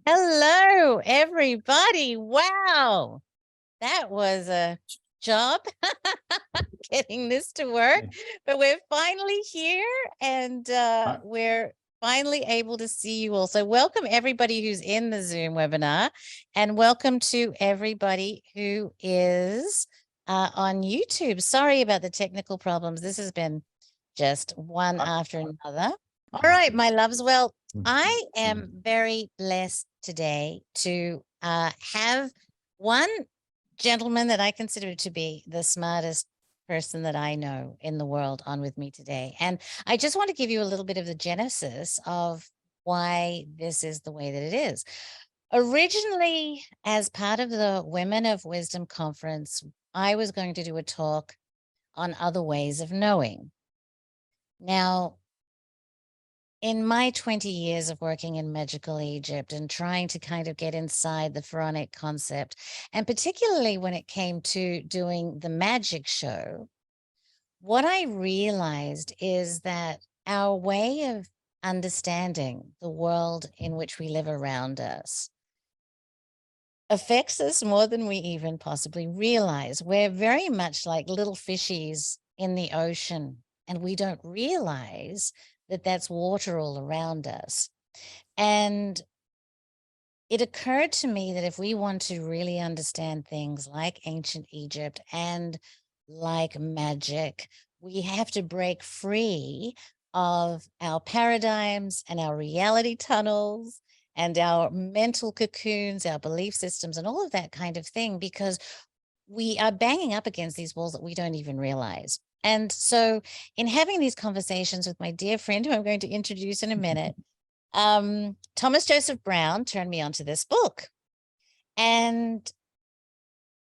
Hello, everybody. Wow, that was a job getting this to work, but we're finally here and we're finally able to see you all. So welcome everybody who's in the Zoom webinar, and welcome to everybody who is on YouTube. Sorry about the technical problems. This has been just one after another. All right, my loves. Well, I am very blessed today to have one gentleman that I consider to be the smartest person that I know in the world on with me today. And I just want to give you a little bit of the genesis of why this is the way that it is. Originally, as part of the Women of Wisdom conference, I was going to do a talk on other ways of knowing. Now, in my 20 years of working in magical Egypt and trying to kind of get inside the Pharaonic concept, and particularly when it came to doing the magic show, what I realized is that our way of understanding the world in which we live around us affects us more than we even possibly realize. We're very much like little fishies in the ocean, and we don't realize that that's water all around us. And it occurred to me that if we want to really understand things like ancient Egypt and like magic, we have to break free of our paradigms and our reality tunnels and our mental cocoons, our belief systems, and all of that kind of thing, because we are banging up against these walls that we don't even realize. And so in having these conversations with my dear friend, who I'm going to introduce in a minute, Thomas Joseph Brown turned me onto this book. And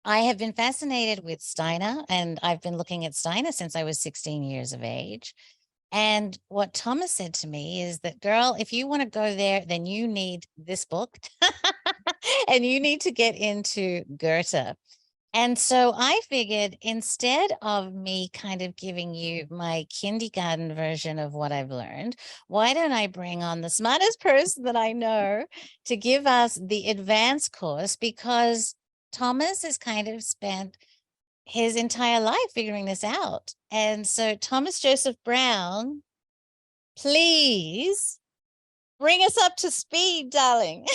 I have been fascinated with Steiner, and I've been looking at Steiner since I was 16 years of age. And what Thomas said to me is that, girl, if you want to go there, then you need this book and you need to get into Goethe. And so I figured, instead of me kind of giving you my kindergarten version of what I've learned, why don't I bring on the smartest person that I know to give us the advanced course? Because Thomas has kind of spent his entire life figuring this out. And so, Thomas Joseph Brown, please bring us up to speed, darling.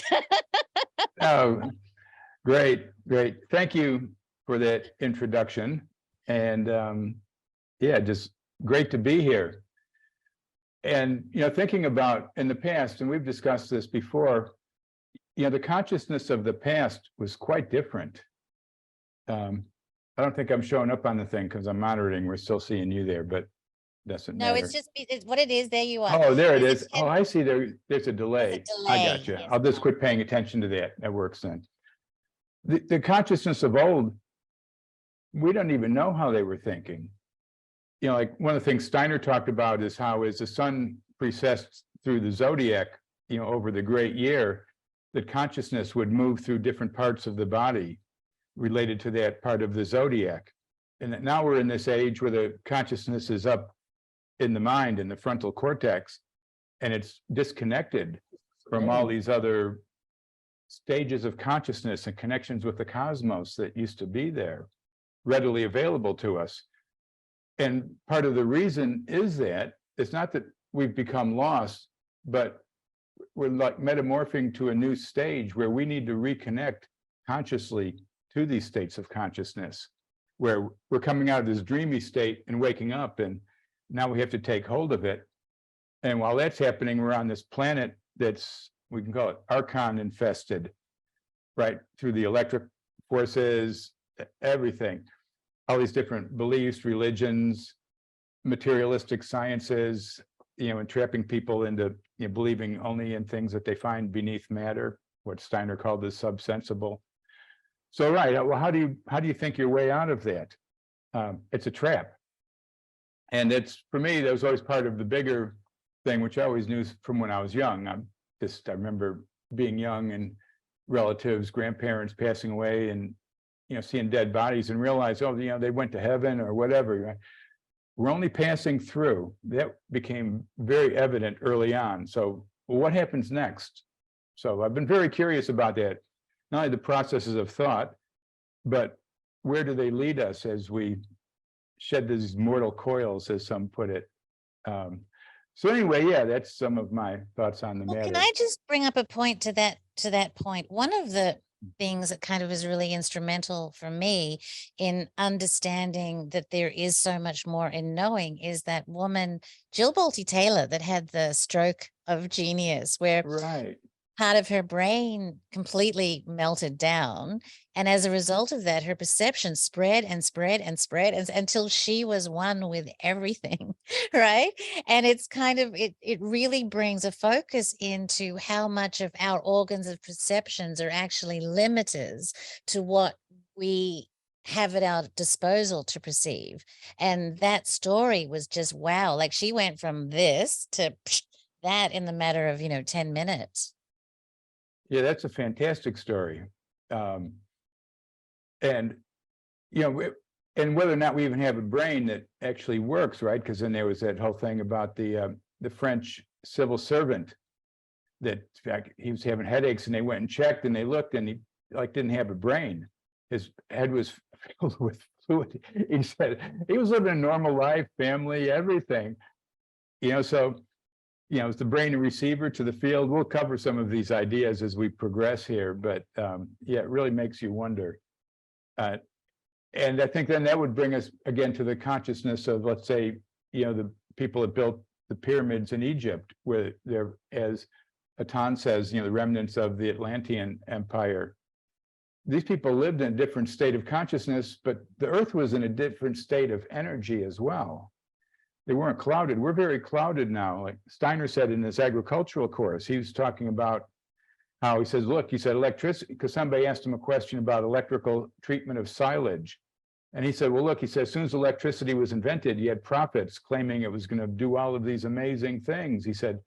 Oh, great. Thank you for that introduction. And yeah, just great to be here. And, thinking about in the past, and we've discussed this before, the consciousness of the past was quite different. I don't think I'm showing up on the thing because I'm monitoring. We're still seeing you there, but doesn't matter. No, it's what it is. There you are. Oh, there it is. Oh, I see. There's a delay. I got you. Yes, I'll just quit paying attention to that. That works then. The consciousness of old, we don't even know how they were thinking. Like one of the things Steiner talked about is how, as the sun precessed through the zodiac, over the great year, that consciousness would move through different parts of the body related to that part of the zodiac. And that now we're in this age where the consciousness is up in the mind, in the frontal cortex, and it's disconnected from all these other stages of consciousness and connections with the cosmos that used to be there, readily available to us. And part of the reason is that it's not that we've become lost, but we're like metamorphing to a new stage where we need to reconnect consciously to these states of consciousness, where we're coming out of this dreamy state and waking up, and now we have to take hold of it. And while that's happening, we're on this planet that's, we can call it archon infested, right? Through the electric forces, everything, all these different beliefs, religions, materialistic sciences, entrapping people into believing only in things that they find beneath matter, what Steiner called the subsensible. So, right, well, how do you think your way out of that? It's a trap. And it's, for me, that was always part of the bigger thing, which I always knew from when I was young. I remember being young and relatives, grandparents passing away, and seeing dead bodies and realize, oh, they went to heaven or whatever. Right? We're only passing through. That became very evident early on. So, well, what happens next? So I've been very curious about that. Not only the processes of thought, but where do they lead us as we shed these mortal coils, as some put it. So anyway, yeah, that's some of my thoughts on the Well, matter. can I just bring up a point to that point? One of the things that kind of is really instrumental for me in understanding that there is so much more in knowing is that woman, Jill Bolte Taylor, that had the stroke of genius, where Right. part of her brain completely melted down. And as a result of that, her perception spread and spread and spread until she was one with everything, right? And it's kind of, it really brings a focus into how much of our organs of perceptions are actually limiters to what we have at our disposal to perceive. And that story was just, wow. Like she went from this to that in the matter of, 10 minutes. Yeah, that's a fantastic story. And, and whether or not we even have a brain that actually works, right? Because then there was that whole thing about the French civil servant that, in fact, he was having headaches, and they went and checked, and they looked, and he didn't have a brain. His head was filled with fluid. He said he was living a normal life, family, everything. So it's the brain and receiver to the field. We'll cover some of these ideas as we progress here, but yeah, it really makes you wonder. And I think then that would bring us again to the consciousness of, let's say, the people that built the pyramids in Egypt, where they're, as Atan says, the remnants of the Atlantean Empire. These people lived in a different state of consciousness, but the earth was in a different state of energy as well. They weren't clouded. We're very clouded now. Like Steiner said in this agricultural course, he was talking about how he says, look, he said electricity, because somebody asked him a question about electrical treatment of silage. And he said, well, look, he said, as soon as electricity was invented, you had prophets claiming it was going to do all of these amazing things. He said,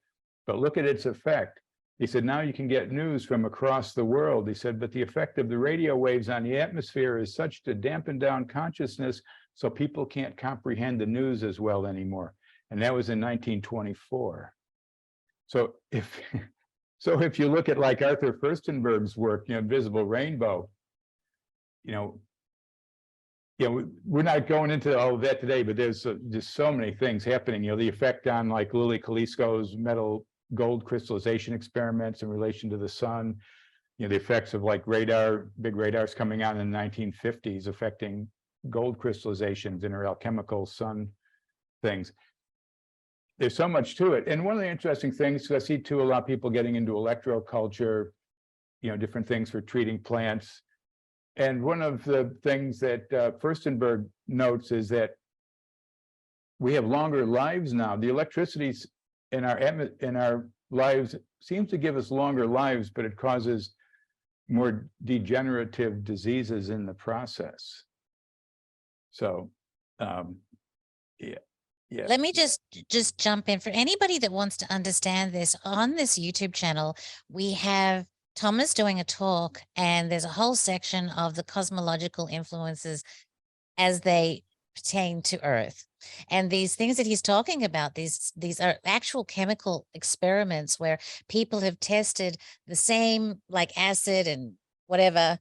but look at its effect. He said, now you can get news from across the world. He said, but the effect of the radio waves on the atmosphere is such to dampen down consciousness, so people can't comprehend the news as well anymore. And that was in 1924. So if you look at like Arthur Furstenberg's work, Invisible Rainbow, we're not going into all of that today, but there's just so many things happening. The effect on like Lily Kalisko's metal gold crystallization experiments in relation to the sun, the effects of like big radars coming on in the 1950s affecting gold crystallizations in our alchemical sun things. There's so much to it. And one of the interesting things, I see too, a lot of people getting into electroculture, different things for treating plants. And one of the things that Furstenberg notes is that we have longer lives now. The electricities in our lives seems to give us longer lives, but it causes more degenerative diseases in the process. So, yeah. Let me just jump in. For anybody that wants to understand this, on this YouTube channel, we have Thomas doing a talk, and there's a whole section of the cosmological influences as they pertain to Earth. And these things that he's talking about, these are actual chemical experiments where people have tested the same like acid and whatever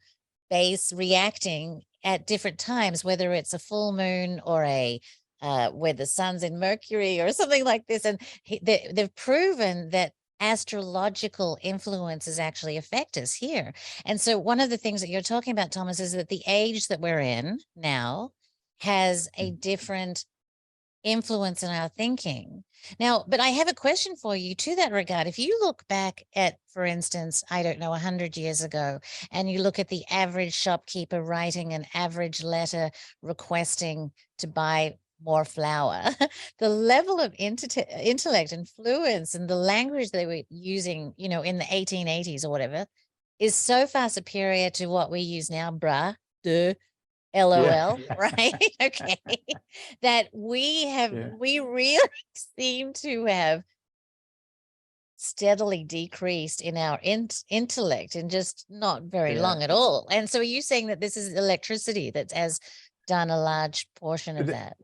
base reacting at different times, whether it's a full moon or a where the sun's in Mercury or something like this. And they've proven that astrological influences actually affect us here. And so one of the things that you're talking about, Thomas, is that the age that we're in now has a different influence in our thinking. Now, but I have a question for you to that regard. If you look back at, for instance, I don't know, 100 years ago, and you look at the average shopkeeper writing an average letter requesting to buy more flour, the level of intellect and fluence and the language they were using, in the 1880s or whatever, is so far superior to what we use now, bruh, duh, LOL, Yeah. right? Okay. That we really seem to have steadily decreased in our intellect in just not very long at all. And so are you saying that this is electricity that has done a large portion of that?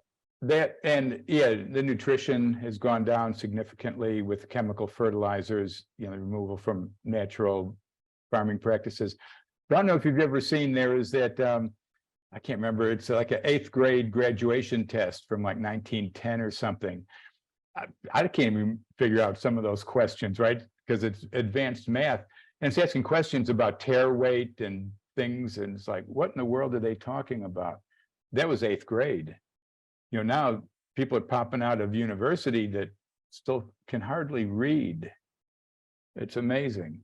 That, and yeah, the nutrition has gone down significantly with chemical fertilizers, the removal from natural farming practices. I don't know if you've ever seen, there is that, I can't remember, it's like an 8th grade graduation test from like 1910 or something. I can't even figure out some of those questions, right? Because it's advanced math, and it's asking questions about tare weight and things, and it's like, what in the world are they talking about? That was 8th grade. Now people are popping out of university that still can hardly read. It's amazing.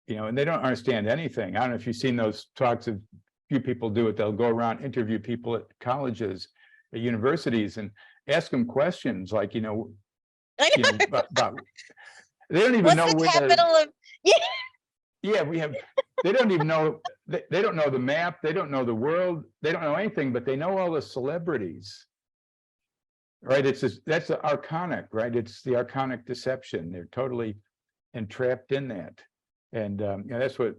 And they don't understand anything. I don't know if you've seen those talks. Of few people do it. They'll go around, interview people at colleges, at universities, and ask them questions like, about, they don't even What's know the where capital of yeah, they don't even know, they don't know the map, they don't know the world, they don't know anything, but they know all the celebrities, right? That's the archonic, right? It's the archonic deception. They're totally entrapped in that. And that's what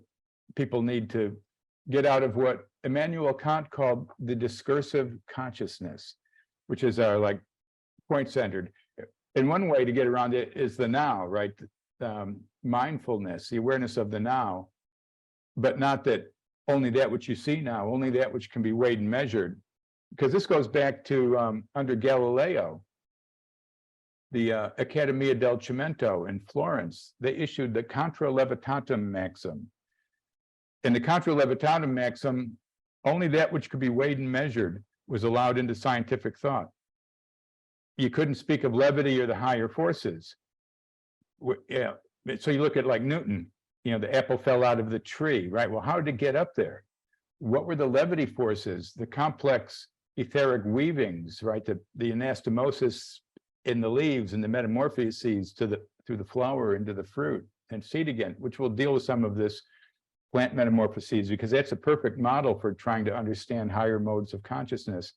people need to get out of, what Immanuel Kant called the discursive consciousness, which is our like point-centered. And one way to get around it is the now, right? Mindfulness, the awareness of the now, but not that only that which you see now, only that which can be weighed and measured. Because this goes back to under Galileo, the Accademia del Cimento in Florence. They issued the Contra Levitatum maxim. In the Contra Levitatum maxim, only that which could be weighed and measured was allowed into scientific thought. You couldn't speak of levity or the higher forces. Yeah. So you look at like Newton, the apple fell out of the tree, right? Well, how did it get up there? What were the levity forces, the complex etheric weavings, right? The anastomosis in the leaves and the metamorphoses through the flower into the fruit and seed again, which will deal with some of this plant metamorphoses, because that's a perfect model for trying to understand higher modes of consciousness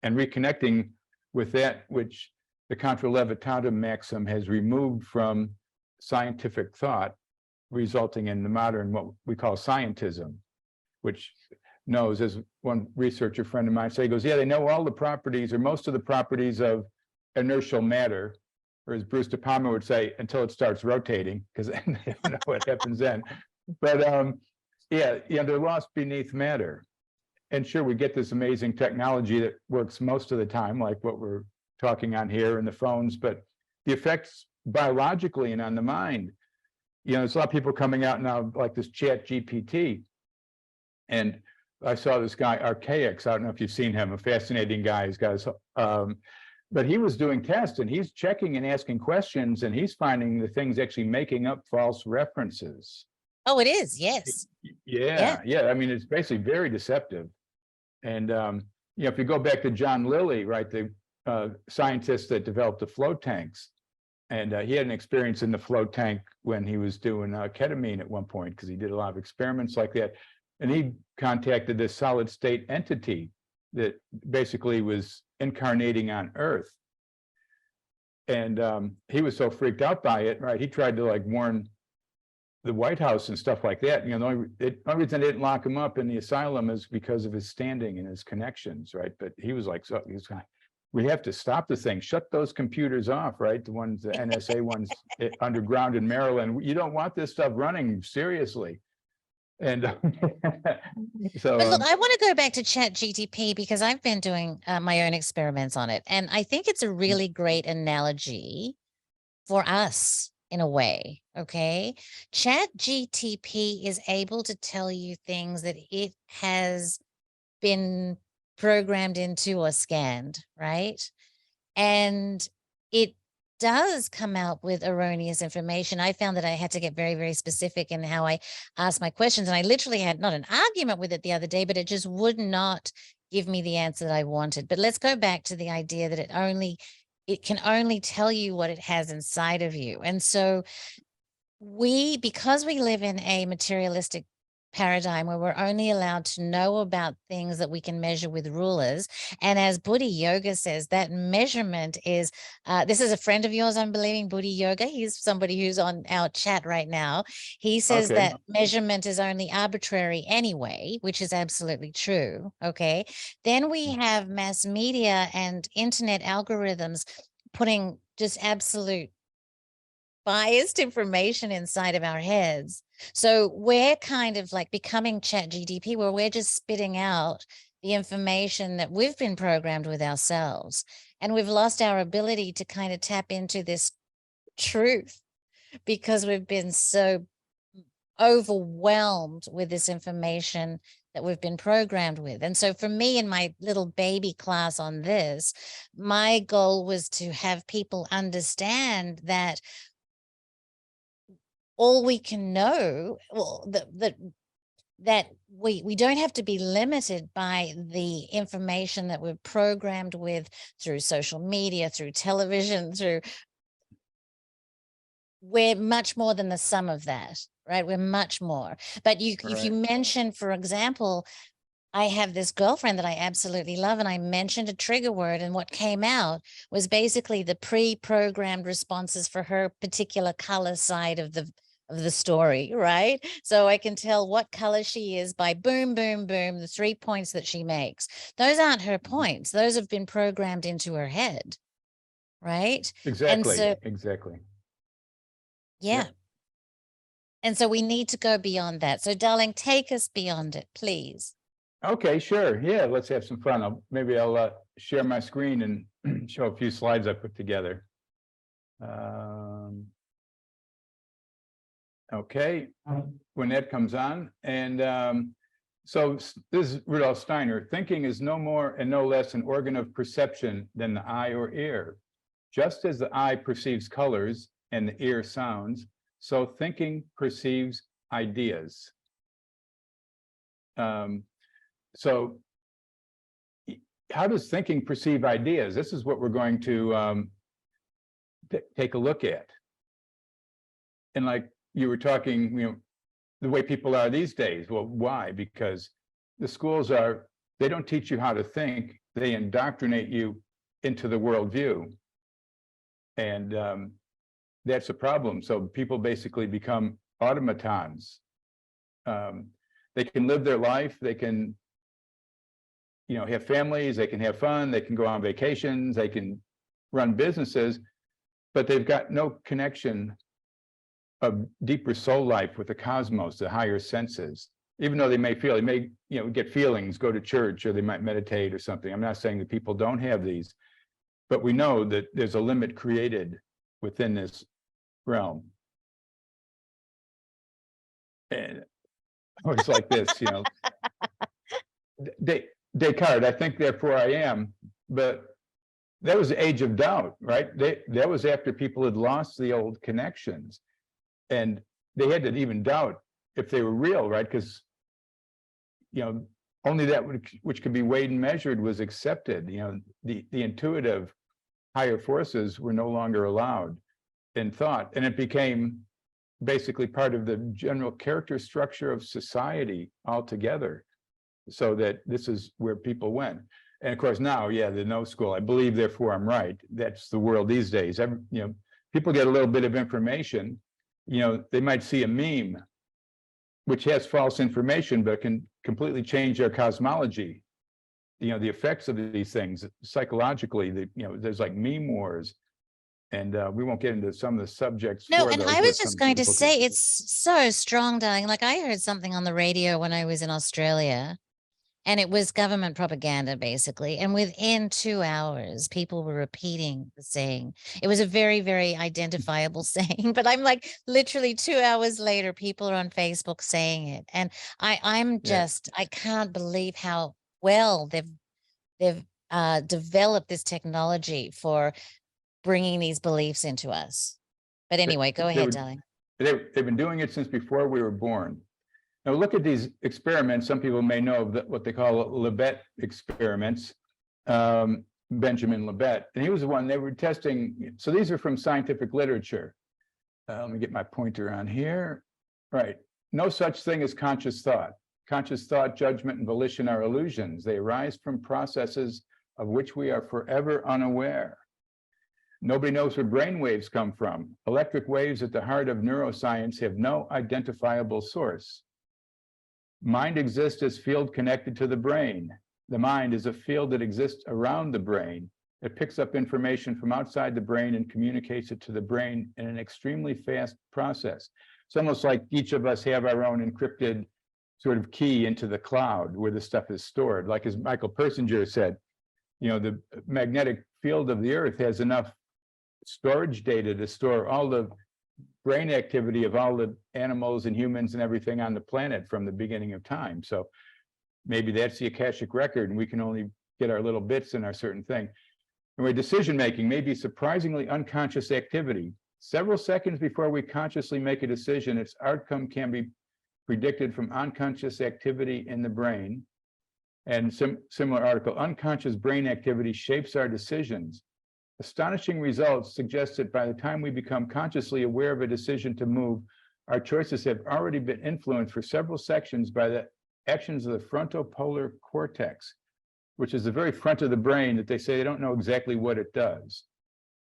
and reconnecting with that which the Contra Levitatum maxim has removed from scientific thought, resulting in the modern, what we call scientism, which knows, as one researcher friend of mine said, he goes, yeah, they know all the properties or most of the properties of inertial matter, or as Bruce De Palma would say, until it starts rotating, because they don't know what happens then. But yeah, they're lost beneath matter. And sure, we get this amazing technology that works most of the time, like what we're talking on here and the phones, but the effects biologically and on the mind, there's a lot of people coming out now, like this Chat GPT. And I saw this guy, Archaix, I don't know if you've seen him, a fascinating guy. He's got his, but he was doing tests and he's checking and asking questions, and he's finding the things actually making up false references. Oh, it is, yes. Yeah. I mean, it's basically very deceptive. And if you go back to John Lilly, right, the scientist that developed the float tanks, and he had an experience in the float tank when he was doing ketamine at one point, because he did a lot of experiments like that. And he contacted this solid state entity that basically was incarnating on Earth. And he was so freaked out by it, right? He tried to like warn the White House and stuff like that. The only reason they didn't lock him up in the asylum is because of his standing and his connections, right? But he was like, we have to stop the thing, shut those computers off, right? The ones, the NSA ones underground in Maryland. You don't want this stuff running, seriously. And so, but look, I want to go back to Chat GTP, because I've been doing my own experiments on it. And I think it's a really great analogy for us in a way. Okay. Chat GTP is able to tell you things that it has been programmed into or scanned, right? And it does come out with erroneous information. I found that I had to get very, very specific in how I asked my questions. And I literally had not an argument with it the other day, but it just would not give me the answer that I wanted. But let's go back to the idea that it can only tell you what it has inside of you. And so because we live in a materialistic paradigm where we're only allowed to know about things that we can measure with rulers. And as Buddhi Yoga says, that measurement is, this is a friend of yours, I'm believing, Buddhi Yoga. He's somebody who's on our chat right now. He says Okay. that measurement is only arbitrary anyway, which is absolutely true. Okay. Then we have mass media and internet algorithms putting just absolute biased information inside of our heads. So we're kind of like becoming Chat GDP, where we're just spitting out the information that we've been programmed with ourselves. And we've lost our ability to kind of tap into this truth because we've been so overwhelmed with this information that we've been programmed with. And so for me, in my little baby class on this, my goal was to have people understand that all we can know, well, that we don't have to be limited by the information that we're programmed with through social media, through television, we're much more than the sum of that, right? We're much more. But if you mention, for example, I have this girlfriend that I absolutely love, and I mentioned a trigger word, and what came out was basically the pre-programmed responses for her particular color side of the story, right? So I can tell what color she is by boom, boom, boom, the 3 points that she makes. Those aren't her points. Those have been programmed into her head, right? Exactly. And so, Exactly. yeah. And so we need to go beyond that. So darling, take us beyond it, please. Okay, sure. Yeah, let's have some fun. Maybe I'll share my screen and show a few slides I put together. Okay, when that comes on. And so this is Rudolf Steiner. Thinking is no more and no less an organ of perception than the eye or ear. Just as the eye perceives colors and the ear sounds, so thinking perceives ideas. So how does thinking perceive ideas? This is what we're going to take a look at. And like you were talking, the way people are these days. Well, why? Because the schools they don't teach you how to think. They indoctrinate you into the worldview. And that's a problem. So people basically become automatons. They can live their life. They can have families, they can have fun, they can go on vacations, they can run businesses, but they've got no connection of deeper soul life with the cosmos, the higher senses. Even though they may get feelings, go to church, or they might meditate or something. I'm not saying that people don't have these, but we know that there's a limit created within this realm. And it's like this, Descartes, I think therefore I am, but that was the age of doubt, right? That was after people had lost the old connections, and they had to even doubt if they were real, right? Because only that which could be weighed and measured was accepted. The intuitive higher forces were no longer allowed in thought, and it became basically part of the general character structure of society altogether. So that this is where people went. And of course now, the no school, I believe, therefore I'm right. That's the world these days. People get a little bit of information, they might see a meme, which has false information, but can completely change their cosmology. The effects of these things psychologically, there's like meme wars. And we won't get into some of the subjects. No, and I was just going to say, it's so strong, darling. Like I heard something on the radio when I was in Australia, and it was government propaganda, basically. And within 2 hours, people were repeating the saying. It was a very, very identifiable saying, but I'm like, literally 2 hours later, people are on Facebook saying it. And I can't believe how well they've developed this technology for bringing these beliefs into us. But anyway, go ahead, darling. They've been doing it since before we were born. Now look at these experiments. Some people may know of what they call Libet experiments, Benjamin Libet, and he was the one they were testing. So these are from scientific literature. Let me get my pointer on here. Right. no such thing as conscious thought. Conscious thought, judgment, and volition are illusions. They arise from processes of which we are forever unaware. Nobody knows where brain waves come from. Electric waves at the heart of neuroscience have no identifiable source. Mind exists as field connected to the brain. The mind is a field that exists around the brain. It picks up information from outside the brain and communicates it to the brain in an extremely fast process. It's almost like each of us have our own encrypted sort of key into the cloud where the stuff is stored. Like as Michael Persinger said, you know, the magnetic field of the earth has enough storage data to store all the brain activity of all the animals and humans and everything on the planet from the beginning of time. So maybe that's the Akashic record, and we can only get our little bits in our certain thing. Anyway, decision-making may be surprisingly unconscious activity. Several seconds before we consciously make a decision, its outcome can be predicted from unconscious activity in the brain. And similar article, unconscious brain activity shapes our decisions. Astonishing results suggest that by the time we become consciously aware of a decision to move, our choices have already been influenced for several seconds by the actions of the frontopolar cortex, which is the very front of the brain that they say they don't know exactly what it does.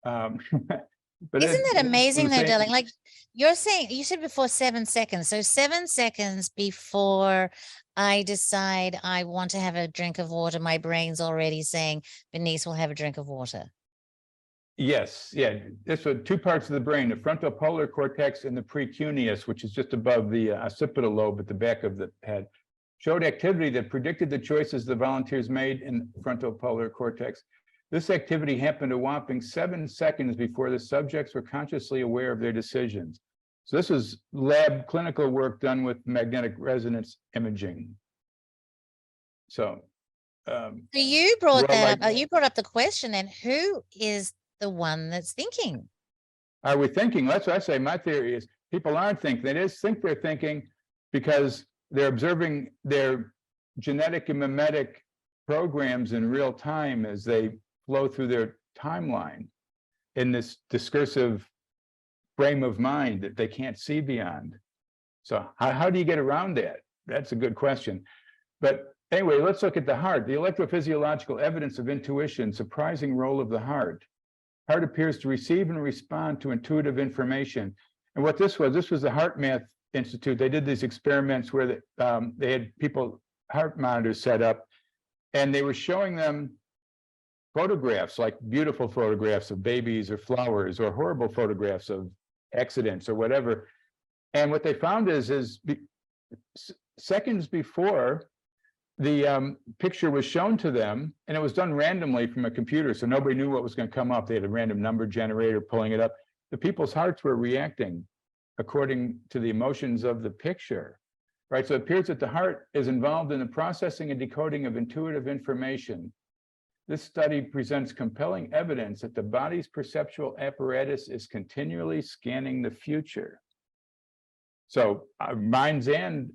But isn't that amazing though, darling? Like you're saying, you said before 7 seconds. So 7 seconds before I decide I want to have a drink of water, my brain's already saying, Vanese will have a drink of water. Yes, yeah. This was two parts of the brain, the frontopolar cortex and the precuneus, which is just above the occipital lobe at the back of the head, showed activity that predicted the choices the volunteers made in the frontopolar cortex. This activity happened a whopping 7 seconds before the subjects were consciously aware of their decisions. So this is lab clinical work done with magnetic resonance imaging. So you brought that up. You brought up the question, and who is the one that's thinking? Are we thinking? That's what I say. My theory is people aren't thinking. They just think they're thinking because they're observing their genetic and mimetic programs in real time as they flow through their timeline in this discursive frame of mind that they can't see beyond. So how do you get around that? That's a good question. But anyway, let's look at the heart. The electrophysiological evidence of intuition, surprising role of the heart. Heart appears to receive and respond to intuitive information. And what this was the Heart Math Institute. They did these experiments where they had people, heart monitors set up, and they were showing them photographs, like beautiful photographs of babies or flowers, or horrible photographs of accidents or whatever. And what they found is seconds before the picture was shown to them, and it was done randomly from a computer, so nobody knew what was going to come up. They had a random number generator pulling it up. The people's hearts were reacting according to the emotions of the picture, right? So it appears that the heart is involved in the processing and decoding of intuitive information. This study presents compelling evidence that the body's perceptual apparatus is continually scanning the future. So minds and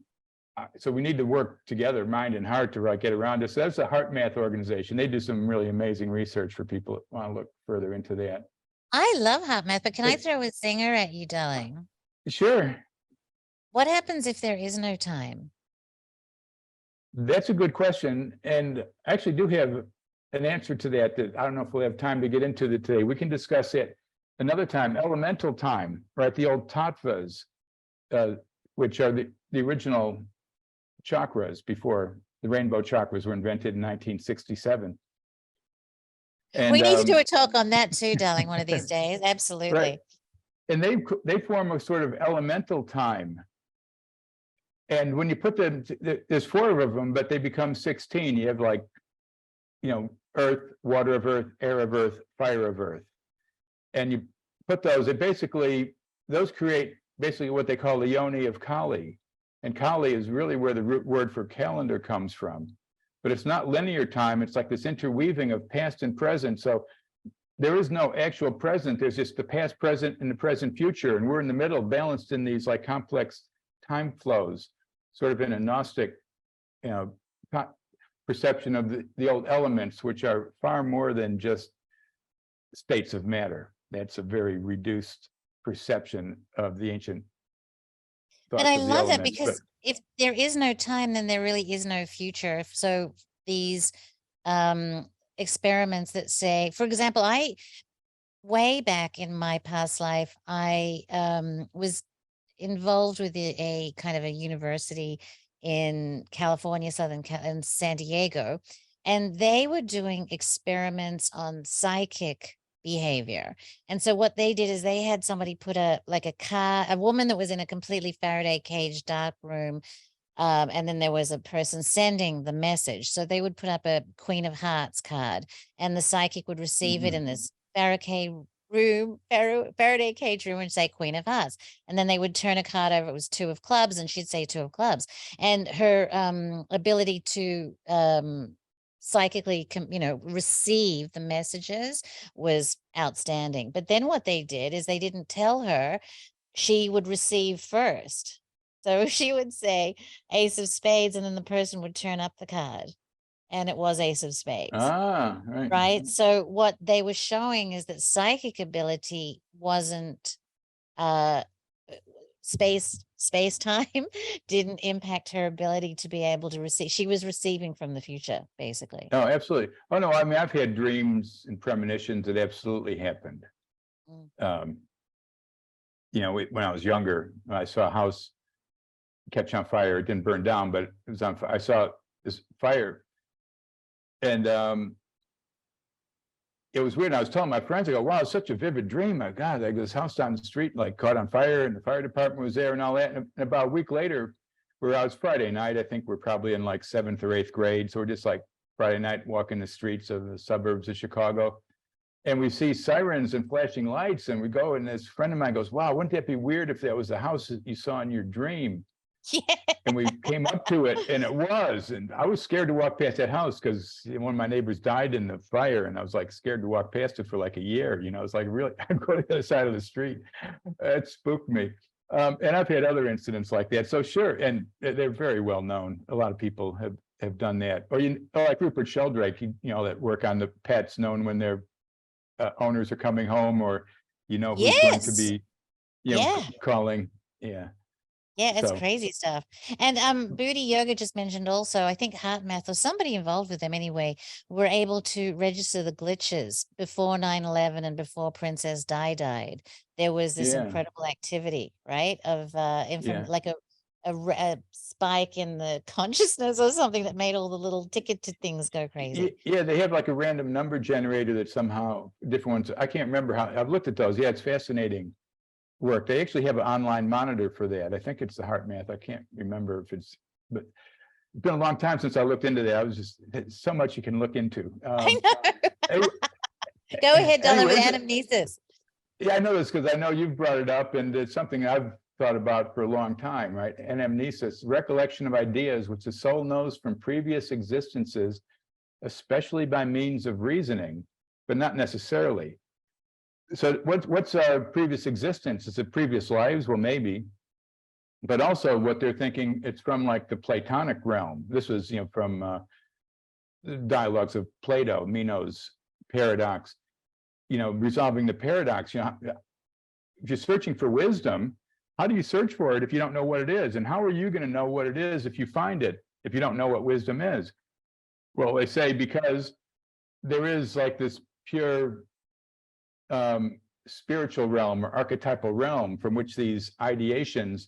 so we need to work together, mind and heart, to get around this. So that's a Heart Math organization. They do some really amazing research for people that want to look further into that. I love Heart Math, but can I throw a zinger at you, darling? Sure. What happens if there is no time? That's a good question. And I actually do have an answer to that I don't know if we'll have time to get into today. We can discuss it another time. Elemental time, right? The old tattvas, which are the original chakras before the rainbow chakras were invented in 1967. And we need to do a talk on that too, darling, one of these days. Absolutely. Right. And they form a sort of elemental time. And when you put them, there's 4 of them, but they become 16. You have earth, water of earth, air of earth, fire of earth. And you put those, those create basically what they call the yoni of Kali. And Kali is really where the root word for calendar comes from. But it's not linear time. It's like this interweaving of past and present. So there is no actual present. There's just the past, present, and the present future. And we're in the middle, balanced in these complex time flows, sort of in a Gnostic, perception of the old elements, which are far more than just states of matter. That's a very reduced perception of the ancient. But thoughts I of the love it elements. But because if there is no time, then there really is no future. So these experiments that say, for example, way back in my past life, I was involved with a kind of a university in California, in San Diego, and they were doing experiments on psychic behavior. And so what they did is they had somebody put a woman that was in a completely Faraday cage, dark room. And then there was a person sending the message. So they would put up a Queen of Hearts card, and the psychic would receive it in this Faraday cage room and say Queen of Hearts. And then they would turn a card over. It was Two of Clubs, and she'd say Two of Clubs. And her ability to psychically, receive the messages was outstanding. But then what they did is they didn't tell her she would receive first. So she would say Ace of Spades, and then the person would turn up the card, and it was Ace of Spades. Right. Right. So what they were showing is that psychic ability wasn't space time didn't impact her ability to be able to receive. She was receiving from the future, basically. Oh, absolutely. Oh no, I mean, I've had dreams and premonitions that absolutely happened. When I was younger, I saw a house catch on fire. It didn't burn down, but it was on fire. I saw this fire, and it was weird. I was telling my friends, I go, wow, it's such a vivid dream. My God, like this house down the street, like caught on fire, and the fire department was there and all that. And about a week later, we're out, it's Friday night. I think we're probably in like 7th or 8th grade. So we're just like Friday night walking the streets of the suburbs of Chicago. And we see sirens and flashing lights, and we go, and this friend of mine goes, wow, wouldn't that be weird if that was the house that you saw in your dream? Yeah. And we came up to it, and it was, and I was scared to walk past that house because one of my neighbors died in the fire, and I was like scared to walk past it for like a year. It's like, really, I'd go to the other side of the street. It spooked me. And I've had other incidents like that. So sure, and they're very well known. A lot of people have done that. Or like Rupert Sheldrake, that work on the pets, known when their owners are coming home, or who's going to be calling. Yeah, it's crazy stuff. And Booty Yoga just mentioned also, I think Heart Math or somebody involved with them anyway, were able to register the glitches before 9/11 and before Princess Di died. There was this incredible activity, right? Of like a spike in the consciousness or something that made all the little ticket to things go crazy. Yeah, they have like a random number generator that somehow different ones. I can't remember how. I've looked at those. Yeah, it's fascinating work. They actually have an online monitor for that. I think it's the Heart Math. I can't remember if it's, but it's been a long time since I looked into that. I was just, so much you can look into. I know. Go ahead, Dylan, with anamnesis. Yeah, I know this because I know you've brought it up, and it's something I've thought about for a long time, right? Anamnesis, recollection of ideas which the soul knows from previous existences, especially by means of reasoning, but not necessarily. So what's our previous existence? Is it previous lives? Well, maybe, but also what they're thinking, it's from like the Platonic realm. This was, from the dialogues of Plato, Meno's paradox, resolving the paradox. If you're searching for wisdom, how do you search for it if you don't know what it is? And how are you going to know what it is if you find it, if you don't know what wisdom is? Well, they say because there is like this pure spiritual realm or archetypal realm from which these ideations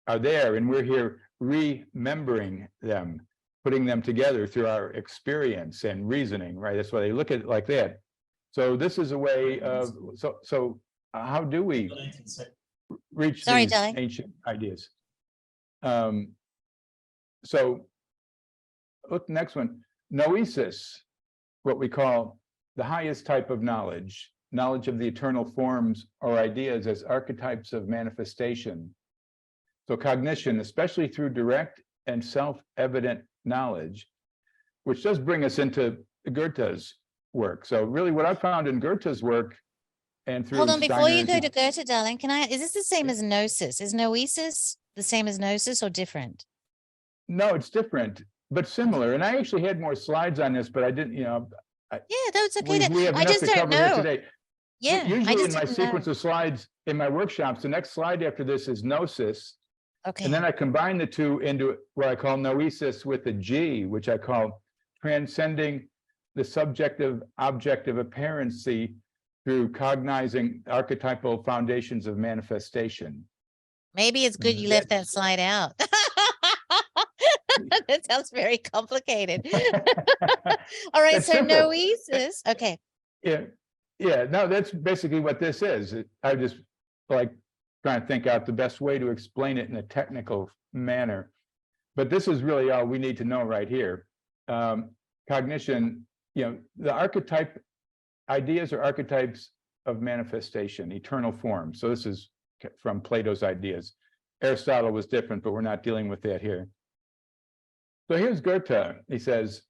are there, and we're here remembering them, putting them together through our experience and reasoning, right? That's why they look at it like that. So this is a way of, so how do we reach these ancient ideas? So look, next one, noesis, what we call the highest type of knowledge of the eternal forms or ideas as archetypes of manifestation. So cognition, especially through direct and self-evident knowledge, which does bring us into Goethe's work. So really what I found in Goethe's work, and through Hold on, before you go to Goethe, darling, is this the same as gnosis? Is noesis the same as gnosis or different? No, it's different, but similar. And I actually had more slides on this, but I didn't, yeah, that's okay. We have I enough just to don't cover here know. today. Yeah, usually in my sequence of slides in my workshops, the next slide after this is gnosis, And then Okay. I combine the two into what I call noesis with a G, which I call transcending the subjective objective apparency through cognizing archetypal foundations of manifestation. Maybe it's good you left that slide out. That sounds very complicated. All right, It's so simple. noesis. Okay. Yeah, yeah, no, that's basically what this is. I just like trying to think out the best way to explain it in a technical manner. But this is really all we need to know right here. Cognition, the archetype, ideas are archetypes of manifestation, eternal form. So this is from Plato's ideas. Aristotle was different, but we're not dealing with that here. So here's Goethe. He says,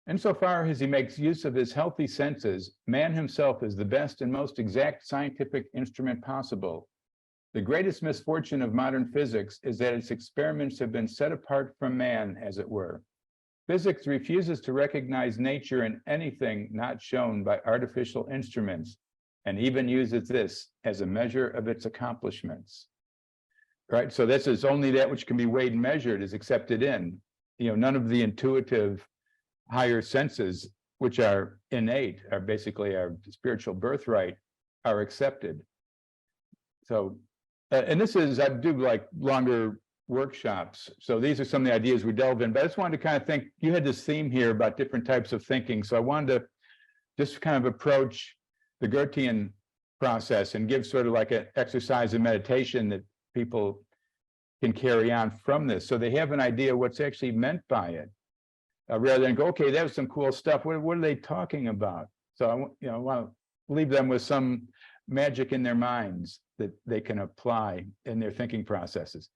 insofar as he makes use of his healthy senses, man himself is the best and most exact scientific instrument possible. The greatest misfortune of modern physics is that its experiments have been set apart from man, as it were. Physics refuses to recognize nature in anything not shown by artificial instruments, and even uses this as a measure of its accomplishments. Right, so this is only that which can be weighed and measured is accepted in. None of the intuitive higher senses, which are innate, are basically our spiritual birthright, are accepted. So, and this is, I do like longer workshops. So these are some of the ideas we delve in, but I just wanted to kind of think, you had this theme here about different types of thinking. So I wanted to just kind of approach the Goethean process and give sort of like an exercise in meditation that people can carry on from this. So they have an idea what's actually meant by it. Rather than go, okay, that was some cool stuff. What are they talking about? So I want to leave them with some magic in their minds that they can apply in their thinking processes.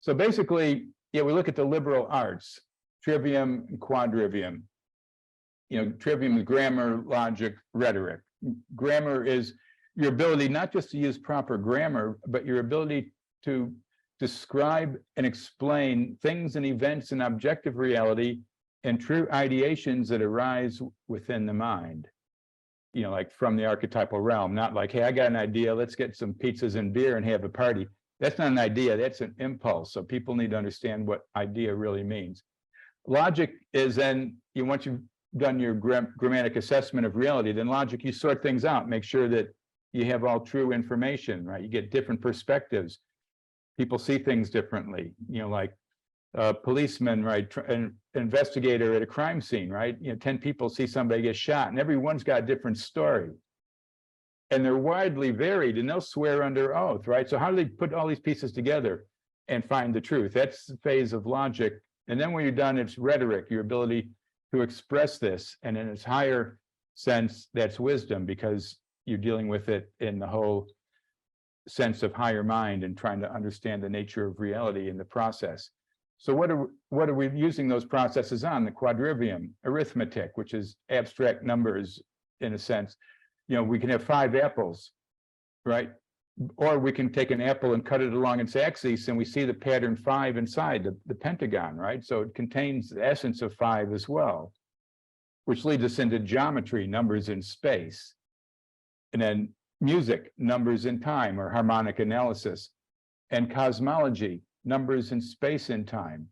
So basically, we look at the liberal arts, trivium and quadrivium. Trivium is grammar, logic, rhetoric. Grammar is your ability not just to use proper grammar, but your ability to describe and explain things and events in objective reality and true ideations that arise within the mind, like from the archetypal realm, not like, hey, I got an idea, let's get some pizzas and beer and have a party. That's not an idea, that's an impulse. So people need to understand what idea really means. Logic is then, once you've done your grammatic assessment of reality, then logic, you sort things out, make sure that you have all true information, right? You get different perspectives. People see things differently, like a policeman, right? An investigator at a crime scene, right? 10 people see somebody get shot and everyone's got a different story. And they're widely varied and they'll swear under oath, right? So how do they put all these pieces together and find the truth? That's the phase of logic. And then when you're done, it's rhetoric, your ability to express this. And in its higher sense, that's wisdom, because you're dealing with it in the whole sense of higher mind and trying to understand the nature of reality in the process. So what are we using those processes on? The quadrivium, arithmetic, which is abstract numbers in a sense. We can have 5 apples, right? Or we can take an apple and cut it along its axis and we see the pattern 5 inside the pentagon, right? So it contains the essence of 5 as well, which leads us into geometry, numbers in space. And then music, numbers in time, or harmonic analysis, and cosmology, numbers in space and time.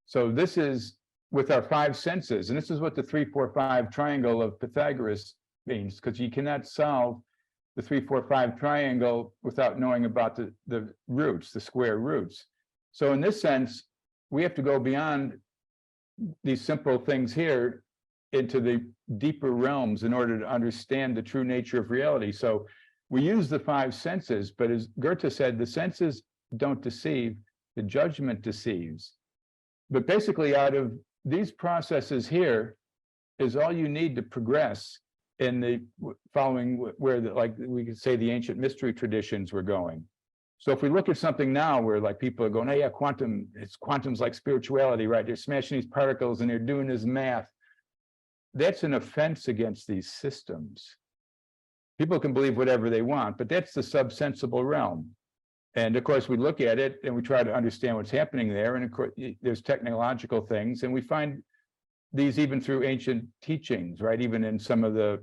So this is with our 5 senses, and this is what the 3-4-5 triangle of Pythagoras means, because you cannot solve the 3-4-5 triangle without knowing about the roots, the square roots. So in this sense, we have to go beyond these simple things here into the deeper realms in order to understand the true nature of reality. So we use the 5 senses, but as Goethe said, the senses don't deceive, the judgment deceives. But basically, out of these processes here is all you need to progress in the following where, like we could say, the ancient mystery traditions were going. So if we look at something now where like people are going, hey, yeah, quantum's like spirituality, right? They're smashing these particles and they're doing this math. That's an offense against these systems. People can believe whatever they want, but that's the subsensible realm. And of course, we look at it and we try to understand what's happening there. And of course, there's technological things, and we find these even through ancient teachings, right? Even in some of the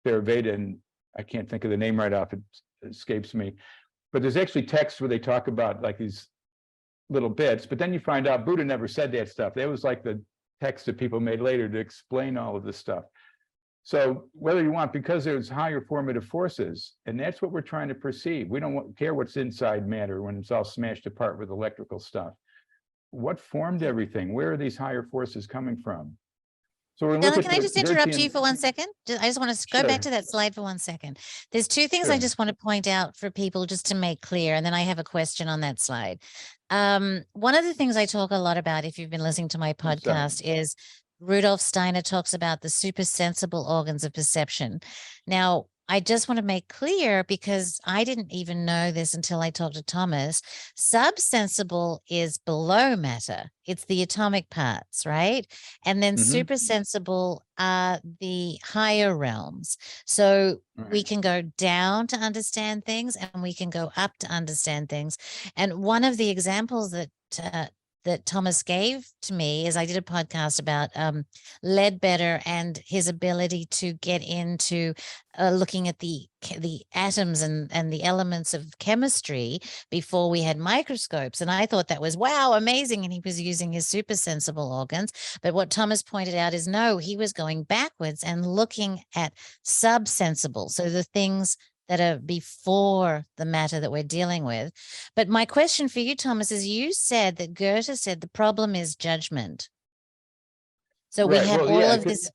Theravada, and I can't think of the name right off, it escapes me. But there's actually texts where they talk about like these little bits, but then you find out Buddha never said that stuff. That was like the text that people made later to explain all of this stuff. So whether you want, because there's higher formative forces, and that's what we're trying to perceive. We don't care what's inside matter when it's all smashed apart with electrical stuff. What formed everything? Where are these higher forces coming from? So we're Donna, can I just interrupt you for 1 second? I just want to go back Sure. to that slide for 1 second. There's two things I Sure. just want to point out for people just to make clear, and then I have a question on that slide. One of the things I talk a lot about, if you've been listening to my podcast, is Rudolf Steiner talks about the supersensible organs of perception. Now, I just want to make clear, because I didn't even know this until I talked to Thomas, subsensible is below matter. It's the atomic parts, right? And then supersensible are the higher realms. So we can go down to understand things, and we can go up to understand things. And one of the examples that Thomas gave to me is I did a podcast about Ledbetter and his ability to get into looking at the atoms and the elements of chemistry before we had microscopes. And I thought that was, wow, amazing. And he was using his supersensible organs. But what Thomas pointed out is, no, he was going backwards and looking at subsensible. So the things that are before the matter that we're dealing with. But my question for you, Thomas, is you said that Goethe said the problem is judgment. So we have all of this.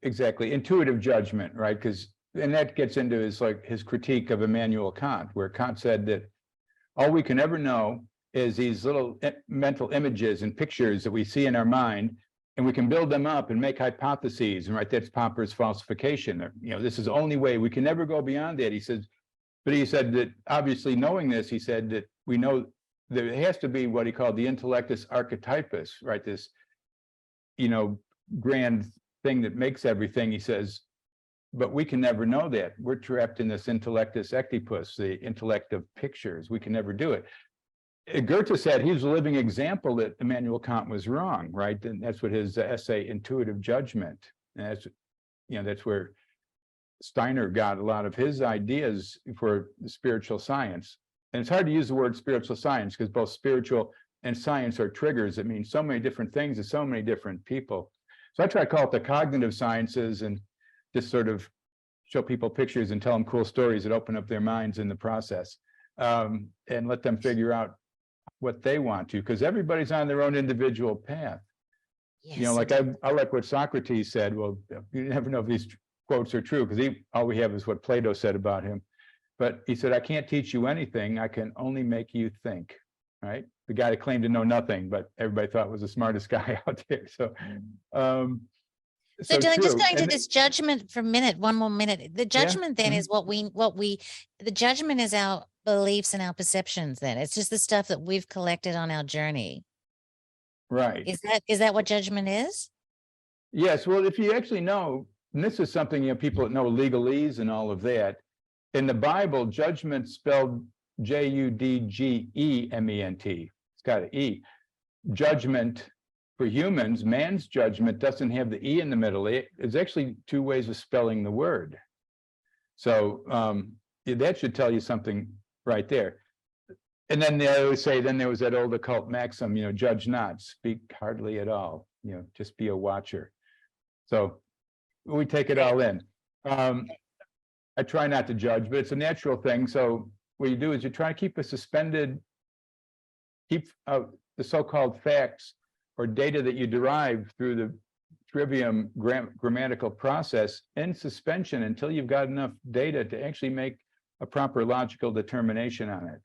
Exactly. Intuitive judgment, right? Because, and that gets into his critique of Immanuel Kant, where Kant said that all we can ever know is these little mental images and pictures that we see in our mind, and we can build them up and make hypotheses, and right, that's Popper's falsification. This is the only way. We can never go beyond that, he says. But he said that obviously knowing this, he said that we know there has to be what he called the intellectus archetypus, right? This, grand thing that makes everything, he says, but we can never know that. We're trapped in this intellectus ectipus, the intellect of pictures. We can never do it. Goethe said he was a living example that Immanuel Kant was wrong, right? And that's what his essay, Intuitive Judgment. And that's where Steiner got a lot of his ideas for the spiritual science. And it's hard to use the word spiritual science because both spiritual and science are triggers that mean so many different things to so many different people. So I try to call it the cognitive sciences and just sort of show people pictures and tell them cool stories that open up their minds in the process, and let them figure out what they want to, because everybody's on their own individual path. Yes. Like I like what Socrates said. Well, you never know if these quotes are true, because all we have is what Plato said about him. But he said, I can't teach you anything. I can only make you think, right? The guy that claimed to know nothing, but everybody thought was the smartest guy out there. So, Dylan, just going to this judgment for a minute, one more minute. The judgment then is the judgment is our beliefs and our perceptions. Then it's just the stuff that we've collected on our journey. Right. Is that what judgment is? Yes. Well, if you actually know, and this is something, people that know legalese and all of that, in the Bible, judgment spelled Judgement. It's got an E. Judgment for humans, man's judgment doesn't have the E in the middle. It's actually two ways of spelling the word. So that should tell you something right there. And then they always say, then there was that old occult maxim, judge not, speak hardly at all, just be a watcher. So we take it all in. I try not to judge, but it's a natural thing. So what you do is you try to keep the so-called facts or data that you derive through the trivium grammatical process in suspension until you've got enough data to actually make a proper logical determination on it.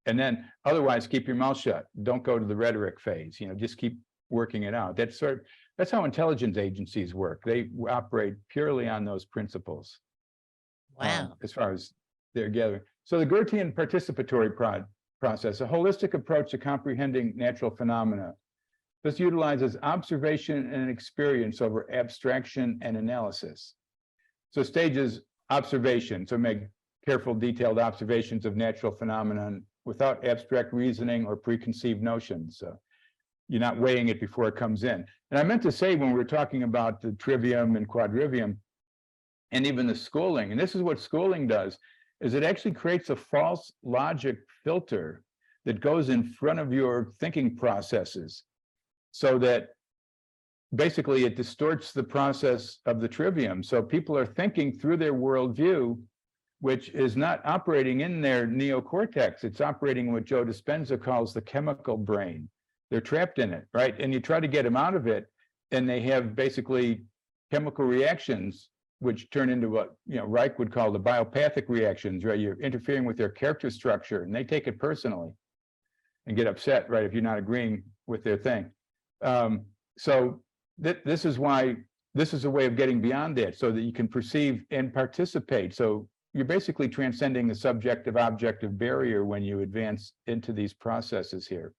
And then otherwise keep your mouth shut. Don't go to the rhetoric phase, just keep working it out. That's how intelligence agencies work. They operate purely on those principles. Wow. As far as they're gathering. So the Goethean participatory process, a holistic approach to comprehending natural phenomena. This utilizes observation and experience over abstraction and analysis. So stages observation, so make careful, detailed observations of natural phenomena without abstract reasoning or preconceived notions. So you're not weighing it before it comes in. And I meant to say when we were talking about the trivium and quadrivium, and even the schooling, and this is what schooling does, is it actually creates a false logic filter that goes in front of your thinking processes, so that basically it distorts the process of the trivium. So people are thinking through their worldview, which is not operating in their neocortex. It's operating in what Joe Dispenza calls the chemical brain. They're trapped in it, right? And you try to get them out of it, and they have basically chemical reactions, which turn into what Reich would call the biopathic reactions, right? You're interfering with their character structure, and they take it personally and get upset, right, if you're not agreeing with their thing. So this is why this is a way of getting beyond that, so that you can perceive and participate. So you're basically transcending the subjective-objective barrier when you advance into these processes here.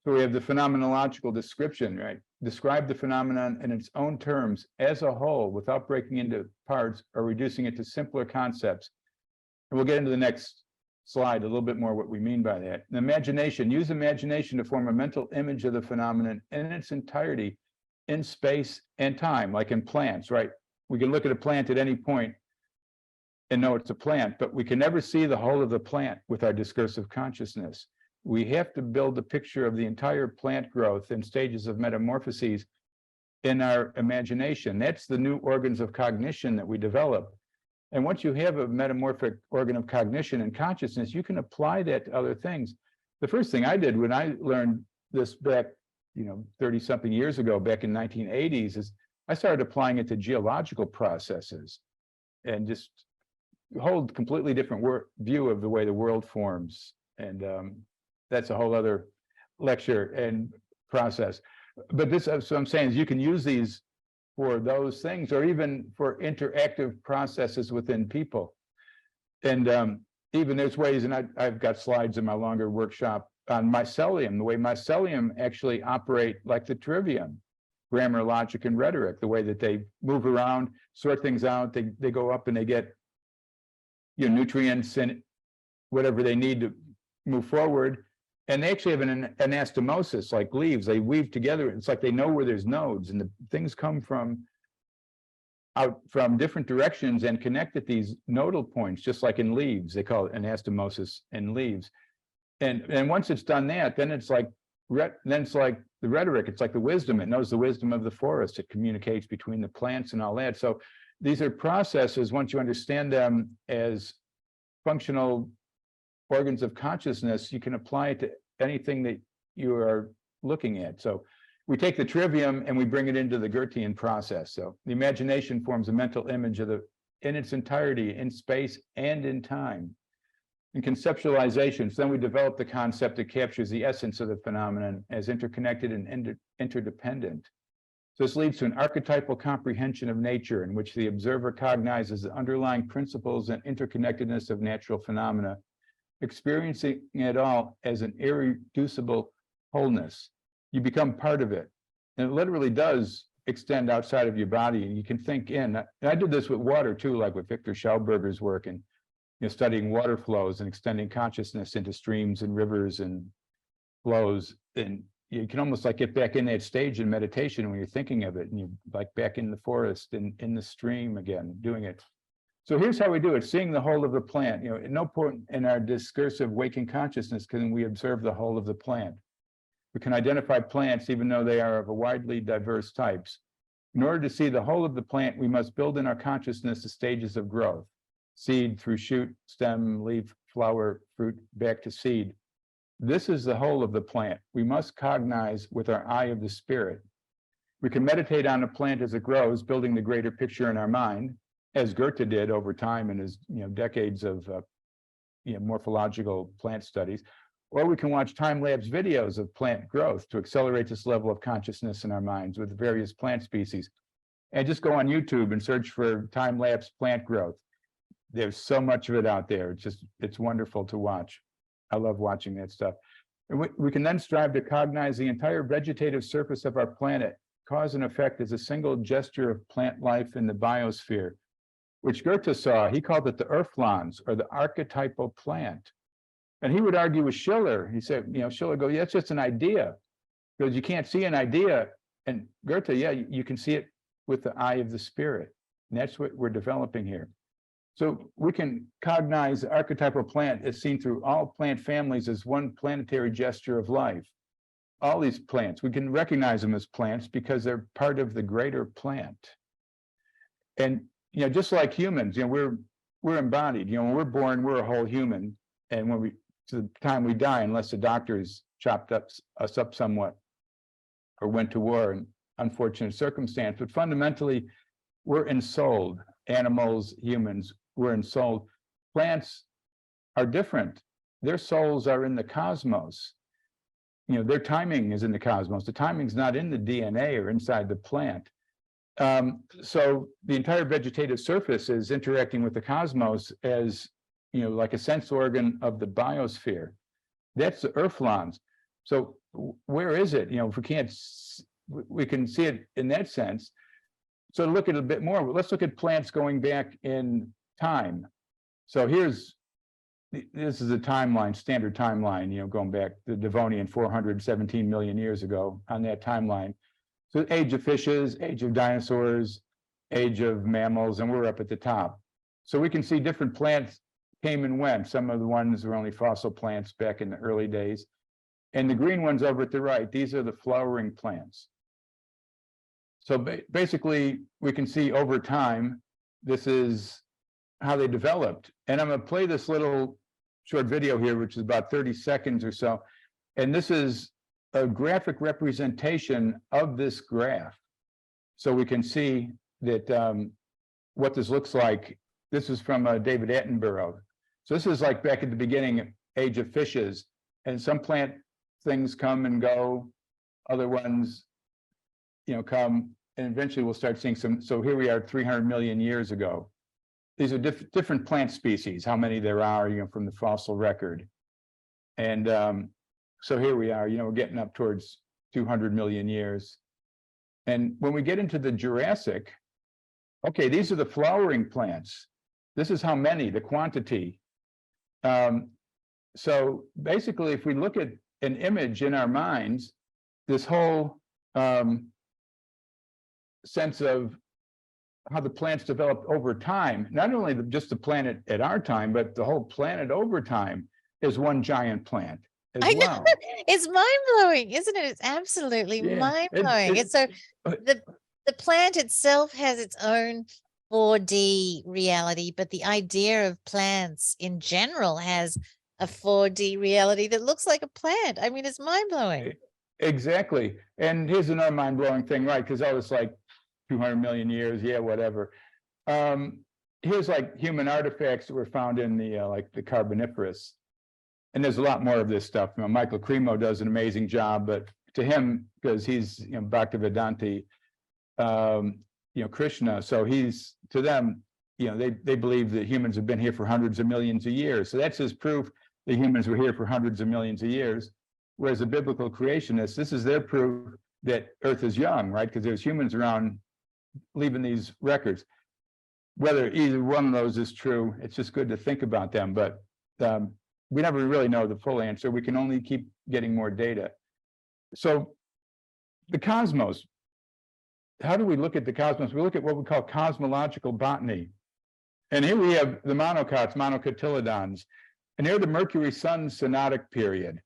So we have the phenomenological description, right? Describe the phenomenon in its own terms as a whole without breaking into parts or reducing it to simpler concepts. And we'll get into the next slide a little bit more what we mean by that. And imagination, use imagination to form a mental image of the phenomenon in its entirety in space and time, like in plants, right? We can look at a plant at any point and know it's a plant, but we can never see the whole of the plant with our discursive consciousness. We have to build a picture of the entire plant growth and stages of metamorphoses in our imagination. That's the new organs of cognition that we develop. And once you have a metamorphic organ of cognition and consciousness, you can apply that to other things. The first thing I did when I learned this back, 30-something years ago, back in 1980s, is I started applying it to geological processes and just hold completely different view of the way the world forms. And that's a whole other lecture and process. But this, so I'm saying, is you can use these for those things, or even for interactive processes within people. And even there's ways, and I've got slides in my longer workshop on mycelium, the way mycelium actually operate like the trivium, grammar, logic, and rhetoric, the way that they move around, sort things out, they go up and they get nutrients and whatever they need to move forward. And they actually have an anastomosis, like leaves. They weave together. It's like they know where there's nodes, and the things come out from different directions and connect at these nodal points, just like in leaves. They call it anastomosis in leaves. And once it's done that, then it's like the rhetoric. It's like the wisdom. It knows the wisdom of the forest. It communicates between the plants and all that. So these are processes, once you understand them as functional organs of consciousness, you can apply it to anything that you are looking at. So we take the trivium and we bring it into the Goethean process. So the imagination forms a mental image of in its entirety, in space and in time. In conceptualizations, then we develop the concept that captures the essence of the phenomenon as interconnected and interdependent. So this leads to an archetypal comprehension of nature in which the observer cognizes the underlying principles and interconnectedness of natural phenomena, experiencing it all as an irreducible wholeness. You become part of it. And it literally does extend outside of your body, and you can think in. And I did this with water too, like with Victor Schauberger's work, and studying water flows and extending consciousness into streams and rivers and flows. And you can almost like get back in that stage in meditation when you're thinking of it, and you're like back in the forest and in the stream again, doing it. So here's how we do it: seeing the whole of the plant. At no point in our discursive waking consciousness can we observe the whole of the plant. We can identify plants even though they are of a widely diverse types. In order to see the whole of the plant, we must build in our consciousness the stages of growth: seed through shoot, stem, leaf, flower, fruit, back to seed. This is the whole of the plant. We must cognize with our eye of the spirit. We can meditate on a plant as it grows, building the greater picture in our mind, as Goethe did over time in his decades of morphological plant studies. Or we can watch time-lapse videos of plant growth to accelerate this level of consciousness in our minds with various plant species. And just go on YouTube and search for time-lapse plant growth. There's so much of it out there. It's wonderful to watch. I love watching that stuff. And we can then strive to cognize the entire vegetative surface of our planet, cause and effect as a single gesture of plant life in the biosphere, which Goethe saw. He called it the Earthlands, or the archetypal plant. And he would argue with Schiller. He said, Schiller goes, yeah, it's just an idea. Because you can't see an idea. And Goethe, yeah, you can see it with the eye of the spirit. And that's what we're developing here. So we can cognize the archetypal plant as seen through all plant families as one planetary gesture of life. All these plants, we can recognize them as plants because they're part of the greater plant. And, just like humans, we're embodied, when we're born, we're a whole human. And when to the time we die, unless the doctors chopped us up somewhat or went to war in unfortunate circumstance, but fundamentally, we're ensouled. Animals, humans, we're ensouled. Plants are different. Their souls are in the cosmos. Their timing is in the cosmos. The timing's not in the DNA or inside the plant. So the entire vegetative surface is interacting with the cosmos as, like a sense organ of the biosphere. That's the earthlons. So where is it? If we can't, we can see it in that sense. So to look at it a bit more, let's look at plants going back in time. So this is a timeline, standard timeline, going back to the Devonian 417 million years ago on that timeline. So age of fishes, age of dinosaurs, age of mammals, and we're up at the top. So we can see different plants came and went. Some of the ones were only fossil plants back in the early days. And the green ones over at the right, these are the flowering plants. So basically, we can see over time, this is how they developed. And I'm going to play this little short video here, which is about 30 seconds or so. And this is a graphic representation of this graph. So we can see that what this looks like. This is from David Attenborough. So this is like back at the beginning, age of fishes. And some plant things come and go. Other ones, come, and eventually we'll start seeing some. So here we are 300 million years ago. These are different plant species, how many there are, from the fossil record. And so here we are, we're getting up towards 200 million years. And when we get into the Jurassic, okay, these are the flowering plants. This is how many, the quantity. So basically, if we look at an image in our minds, this whole sense of how the plants developed over time, not only just the planet at our time, but the whole planet over time is one giant plant as well. It's mind-blowing, isn't it? It's absolutely mind-blowing. It's so the plant itself has its own 4D reality, but the idea of plants in general has a 4D reality that looks like a plant. I mean, it's mind-blowing. Exactly. And here's another mind-blowing thing, right? Because I was like 200 million years, yeah, whatever. Here's like human artifacts that were found in the like the Carboniferous. And there's a lot more of this stuff. Michael Cremo does an amazing job, but to him, because he's Bhaktivedanta, Krishna, so he's, to them, they believe that humans have been here for hundreds of millions of years. So that's his proof that humans were here for hundreds of millions of years. Whereas the biblical creationists, this is their proof that Earth is young, right? Because there's humans around leaving these records. Whether either one of those is true, it's just good to think about them. But we never really know the full answer. We can only keep getting more data. So the cosmos, how do we look at the cosmos? We look at what we call cosmological botany. And here we have the monocots, monocotyledons. And they're the Mercury-Sun synodic period.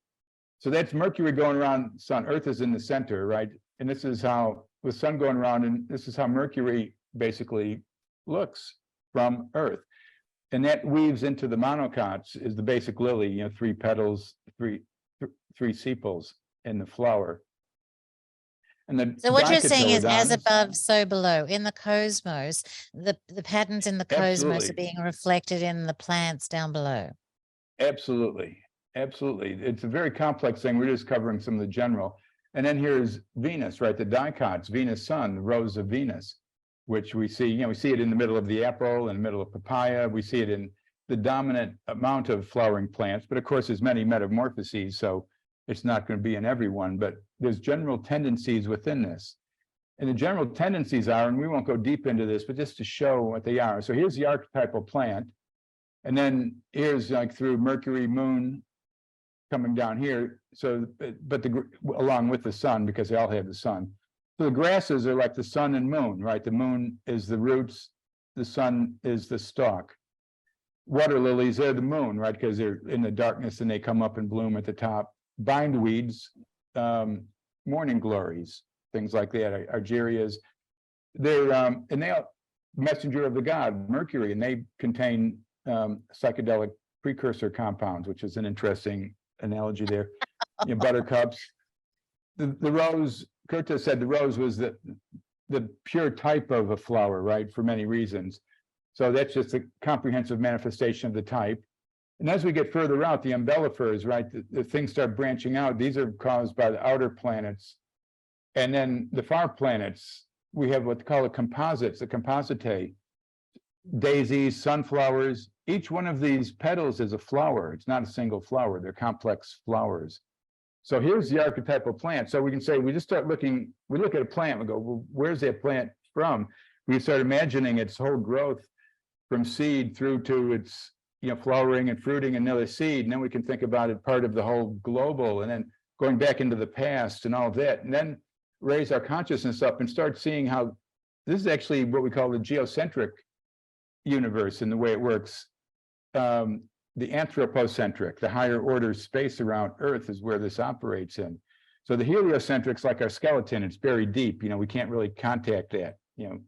So that's Mercury going around the sun. Earth is in the center, right? And this is how the sun going around, and this is how Mercury basically looks from Earth. And that weaves into the monocots is the basic lily, 3 petals, three sepals in the flower. And so what you're saying is, as above, so below. In the cosmos, the patterns in the cosmos are being reflected in the plants down below. Absolutely. Absolutely. It's a very complex thing. We're just covering some of the general. And then here's Venus, right? The dicots, Venus, Sun, the rose of Venus, which we see, we see it in the middle of the apple, in the middle of papaya. We see it in the dominant amount of flowering plants. But of course, there's many metamorphoses, so it's not going to be in everyone. But there's general tendencies within this. And the general tendencies are, and we won't go deep into this, but just to show what they are. So here's the archetypal plant. And then here's like through Mercury, Moon, coming down here, so but along with the sun, because they all have the sun. So the grasses are like the sun and moon, right? The moon is the roots, the sun is the stalk. water lilies, they're the moon, right? Because they're in the darkness and they come up and bloom at the top. Bindweeds, morning glories, things like that, Argerias. They're and they are messenger of the god Mercury, and they contain psychedelic precursor compounds, which is an interesting analogy there. Buttercups. The rose, Goethe said the rose was the pure type of a flower, right? For many reasons. So that's just a comprehensive manifestation of the type. And as we get further out, the umbellifers, right? The things start branching out. These are caused by the outer planets. And then the far planets, we have what they call the composites, the compositae, daisies, sunflowers. Each one of these petals is a flower. It's not a single flower. They're complex flowers. So here's the archetypal plant. So we can say, we just start looking, we look at a plant, we go, well, where's that plant from? We start imagining its whole growth from seed through to its, flowering and fruiting another seed. And then we can think about it part of the whole global, and then going back into the past and all of that. And then raise our consciousness up and start seeing how this is actually what we call the geocentric universe in the way it works. The anthropocentric, the higher order space around Earth is where this operates in. So the heliocentric's like our skeleton, it's buried deep, we can't really contact that, and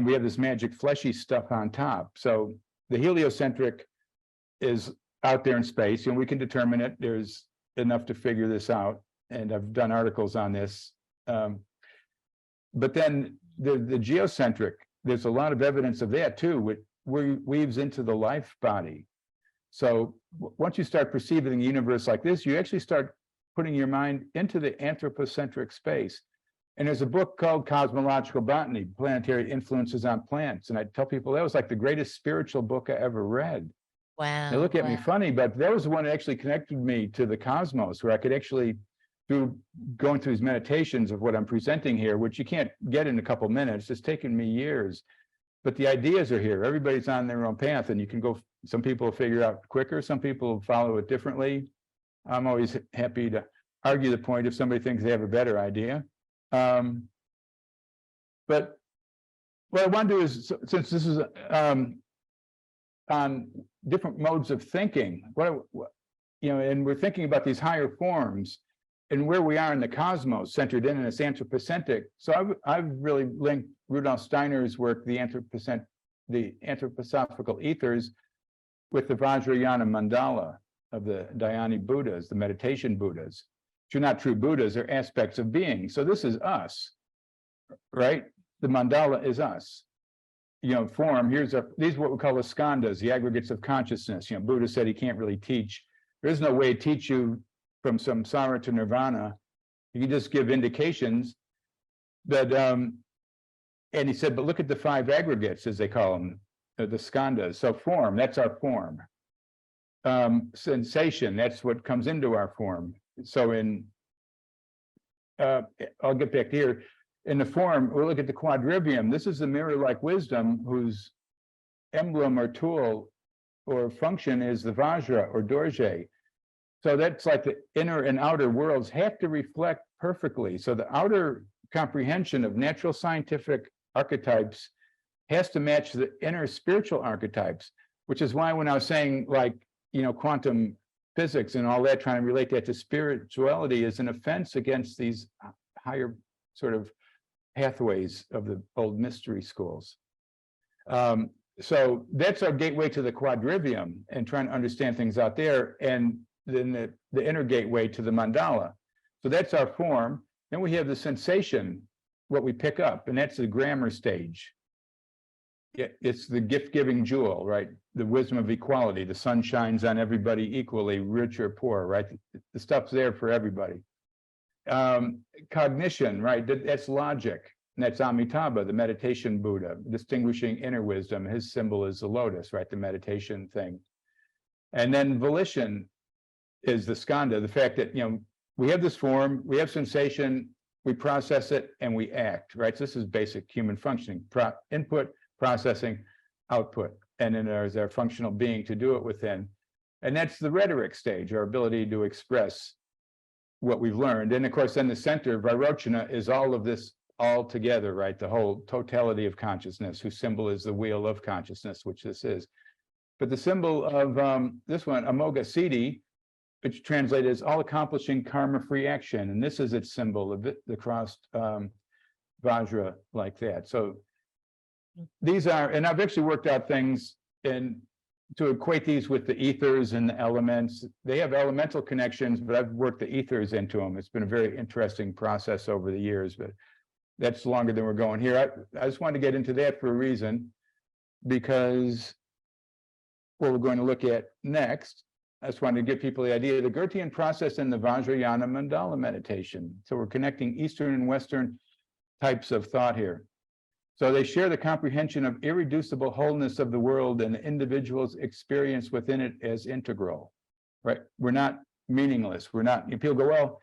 we have this magic fleshy stuff on top. So the heliocentric is out there in space, and we can determine it. There's enough to figure this out, and I've done articles on this. But then the geocentric, there's a lot of evidence of that too, which weaves into the life body. So once you start perceiving the universe like this, you actually start putting your mind into the anthropocentric space. And there's a book called Cosmological Botany, Planetary Influences on Plants. And I tell people that was like the greatest spiritual book I ever read. Wow. They look at me funny, but that was the one that actually connected me to the cosmos, where I could actually, through going through these meditations of what I'm presenting here, which you can't get in a couple minutes, it's taken me years. But the ideas are here. Everybody's on their own path, and you can go, some people figure out quicker, some people follow it differently. I'm always happy to argue the point if somebody thinks they have a better idea. But what I want to do is, since this is on different modes of thinking, and we're thinking about these higher forms and where we are in the cosmos, centered in this anthropocentric. So I've really linked Rudolf Steiner's work, the anthroposophical ethers, with the Vajrayana mandala of the Dhyani Buddhas, the meditation Buddhas, which are not true Buddhas, they're aspects of being. So this is us, right? The mandala is us. Form, these are what we call the skandhas, the aggregates of consciousness. Buddha said he can't really teach. There is no way to teach you from samsara to nirvana. You can just give indications. But and he said, but look at the 5 aggregates, as they call them, the skandhas. So form, that's our form. Sensation, that's what comes into our form. So I'll get back here. In the form, we'll look at the quadrivium. This is the mirror-like wisdom whose emblem or tool or function is the Vajra or Dorje. So that's like the inner and outer worlds have to reflect perfectly. So the outer comprehension of natural scientific archetypes has to match the inner spiritual archetypes, which is why when I was saying, like, quantum physics and all that, trying to relate that to spirituality is an offense against these higher sort of pathways of the old mystery schools. So that's our gateway to the quadrivium and trying to understand things out there. And then the inner gateway to the mandala. So that's our form. Then we have the sensation, what we pick up, and that's the grammar stage. It's the gift-giving jewel, right? The wisdom of equality. The sun shines on everybody equally, rich or poor, right? The stuff's there for everybody. Cognition, right? That's logic. And that's Amitabha, the meditation Buddha, distinguishing inner wisdom. His symbol is the lotus, right? The meditation thing. And then volition is the skandha, the fact that, we have this form, we have sensation, we process it, and we act, right? So this is basic human functioning, input, processing, output. And then there's our functional being to do it within. And that's the rhetoric stage, our ability to express what we've learned. And of course, then the center, Vairochana, is all of this all together, right? The whole totality of consciousness, whose symbol is the wheel of consciousness, which this is. But the symbol of this one, Amoga Siddhi, which translated as all accomplishing karma-free action. And this is its symbol, the crossed Vajra like that. So these are, and I've actually worked out things to equate these with the ethers and the elements. They have elemental connections, but I've worked the ethers into them. It's been a very interesting process over the years, but that's longer than we're going here. I just wanted to get into that for a reason, because what we're going to look at next, I just wanted to give people the idea of the Gurtian process and the Vajrayana Mandala meditation. So we're connecting Eastern and Western types of thought here. So they share the comprehension of irreducible wholeness of the world and the individual's experience within it as integral, right? We're not meaningless. We're not, people go, well,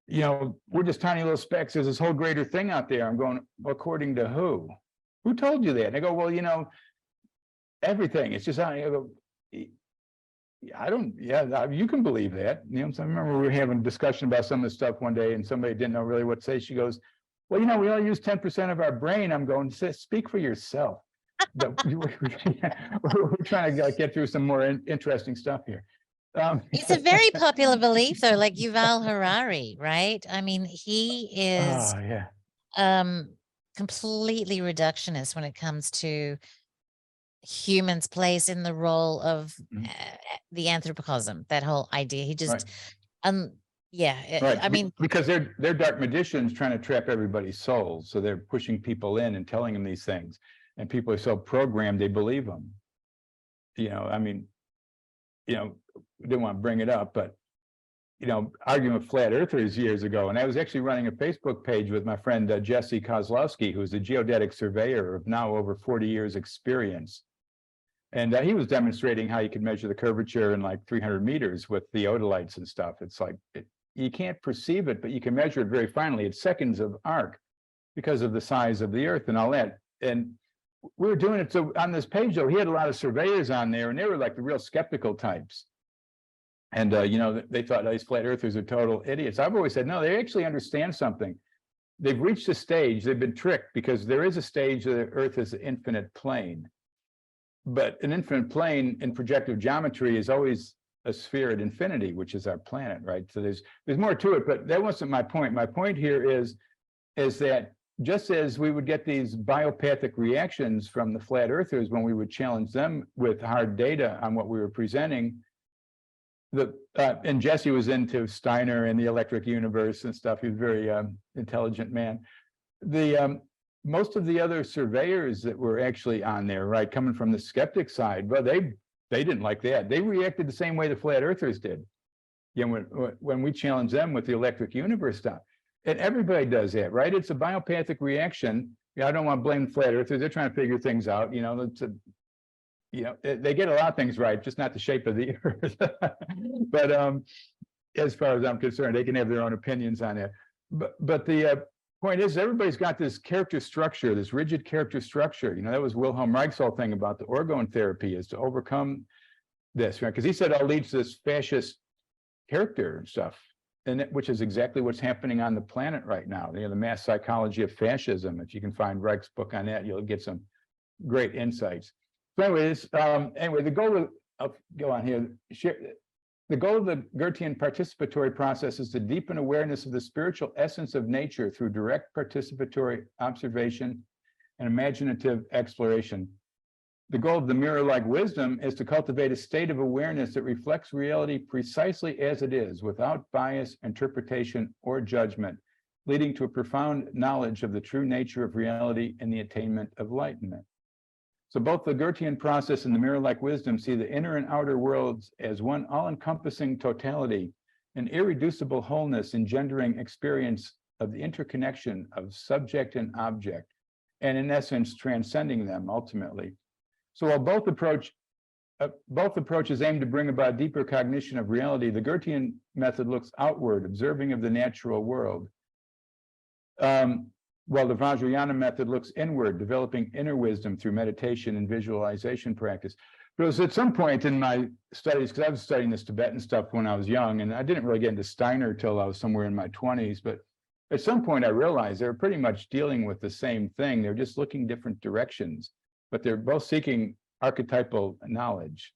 you know, we're just tiny little specks. There's this whole greater thing out there. I'm going, according to who? Who told you that? And they go, well, you know, everything. It's just, I go, I don't, yeah, you can believe that. You know, so I remember we were having a discussion about some of the stuff one day and somebody didn't know really what to say. She goes, well, you know, we only use 10% of our brain. I'm going, speak for yourself. We're trying to get through some more interesting stuff here. It's a very popular belief, though, like Yuval Harari, right? I mean, he is completely reductionist when it comes to humans' place in the role of the anthropocosm, that whole idea. He just, yeah, right. I mean, because they're dark magicians trying to trap everybody's souls. So they're pushing people in and telling them these things. And people are so programmed, they believe them. You know, I mean, you know, didn't want to bring it up, but, you know, arguing with flat earthers years ago. And I was actually running a Facebook page with my friend, Jesse Kozlowski, who's a geodetic surveyor of now over 40 years experience. And he was demonstrating how you could measure the curvature in like 300 meters with theodolites and stuff. It's like, you can't perceive it, but you can measure it very finely. It's seconds of arc because of the size of the earth and all that. And we were doing it. So on this page, though, he had a lot of surveyors on there, and they were like the real skeptical types. And, you know, they thought these flat earthers are total idiots. I've always said, no, they actually understand something. They've reached a stage, they've been tricked, because there is a stage that the earth is an infinite plane. But an infinite plane in projective geometry is always a sphere at infinity, which is our planet, right? So there's more to it, but that wasn't my point. My point here is that just as we would get these biopathic reactions from the flat earthers when we would challenge them with hard data on what we were presenting, and Jesse was into Steiner and the electric universe and stuff. He was a very intelligent man. Most of the other surveyors that were actually on there, right, coming from the skeptic side, well, they didn't like that. They reacted the same way the flat earthers did. You know, when we challenged them with the electric universe stuff. And everybody does that, right? It's a biopathic reaction. I don't want to blame flat earthers. They're trying to figure things out. You know, they get a lot of things right, just not the shape of the earth. But as far as I'm concerned, they can have their own opinions on it. But the point is, everybody's got this character structure, this rigid character structure. You know, that was Wilhelm Reich's whole thing about the orgone therapy, is to overcome this, right? Because he said it all leads to this fascist character and stuff. And which is exactly what's happening on the planet right now. You know, the mass psychology of fascism. If you can find Reich's book on that, you'll get some great insights. So anyways, the goal of, go on here, the goal of the Gurtian participatory process is to deepen awareness of the spiritual essence of nature through direct participatory observation and imaginative exploration. The goal of the mirror-like wisdom is to cultivate a state of awareness that reflects reality precisely as it is, without bias, interpretation, or judgment, leading to a profound knowledge of the true nature of reality and the attainment of enlightenment. So both the Gurtian process and the mirror-like wisdom see the inner and outer worlds as one all-encompassing totality, an irreducible wholeness engendering experience of the interconnection of subject and object, and in essence, transcending them ultimately. So while both approaches aim to bring about deeper cognition of reality, the Gurtian method looks outward, observing of the natural world, while the Vajrayana method looks inward, developing inner wisdom through meditation and visualization practice. But it was at some point in my studies, because I was studying this Tibetan stuff when I was young, and I didn't really get into Steiner till I was somewhere in my 20s, but at some point I realized they were pretty much dealing with the same thing. They're just looking different directions, but they're both seeking archetypal knowledge.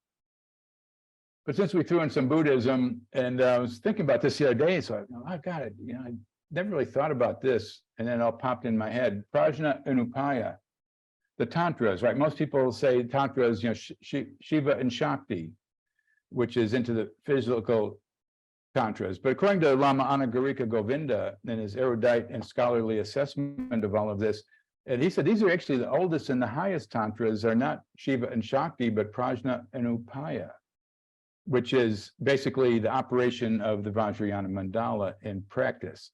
But since we threw in some Buddhism, and I was thinking about this the other day, so I got it. I never really thought about this, and then it all popped in my head. Prajna and Upaya, the tantras, right? Most people say tantras, Shiva and Shakti, which is into the physical tantras. But according to Lama Anagarika Govinda in his erudite and scholarly assessment of all of this, and he said these are actually the oldest and the highest tantras are not Shiva and Shakti, but Prajna and Upaya, which is basically the operation of the Vajrayana mandala in practice.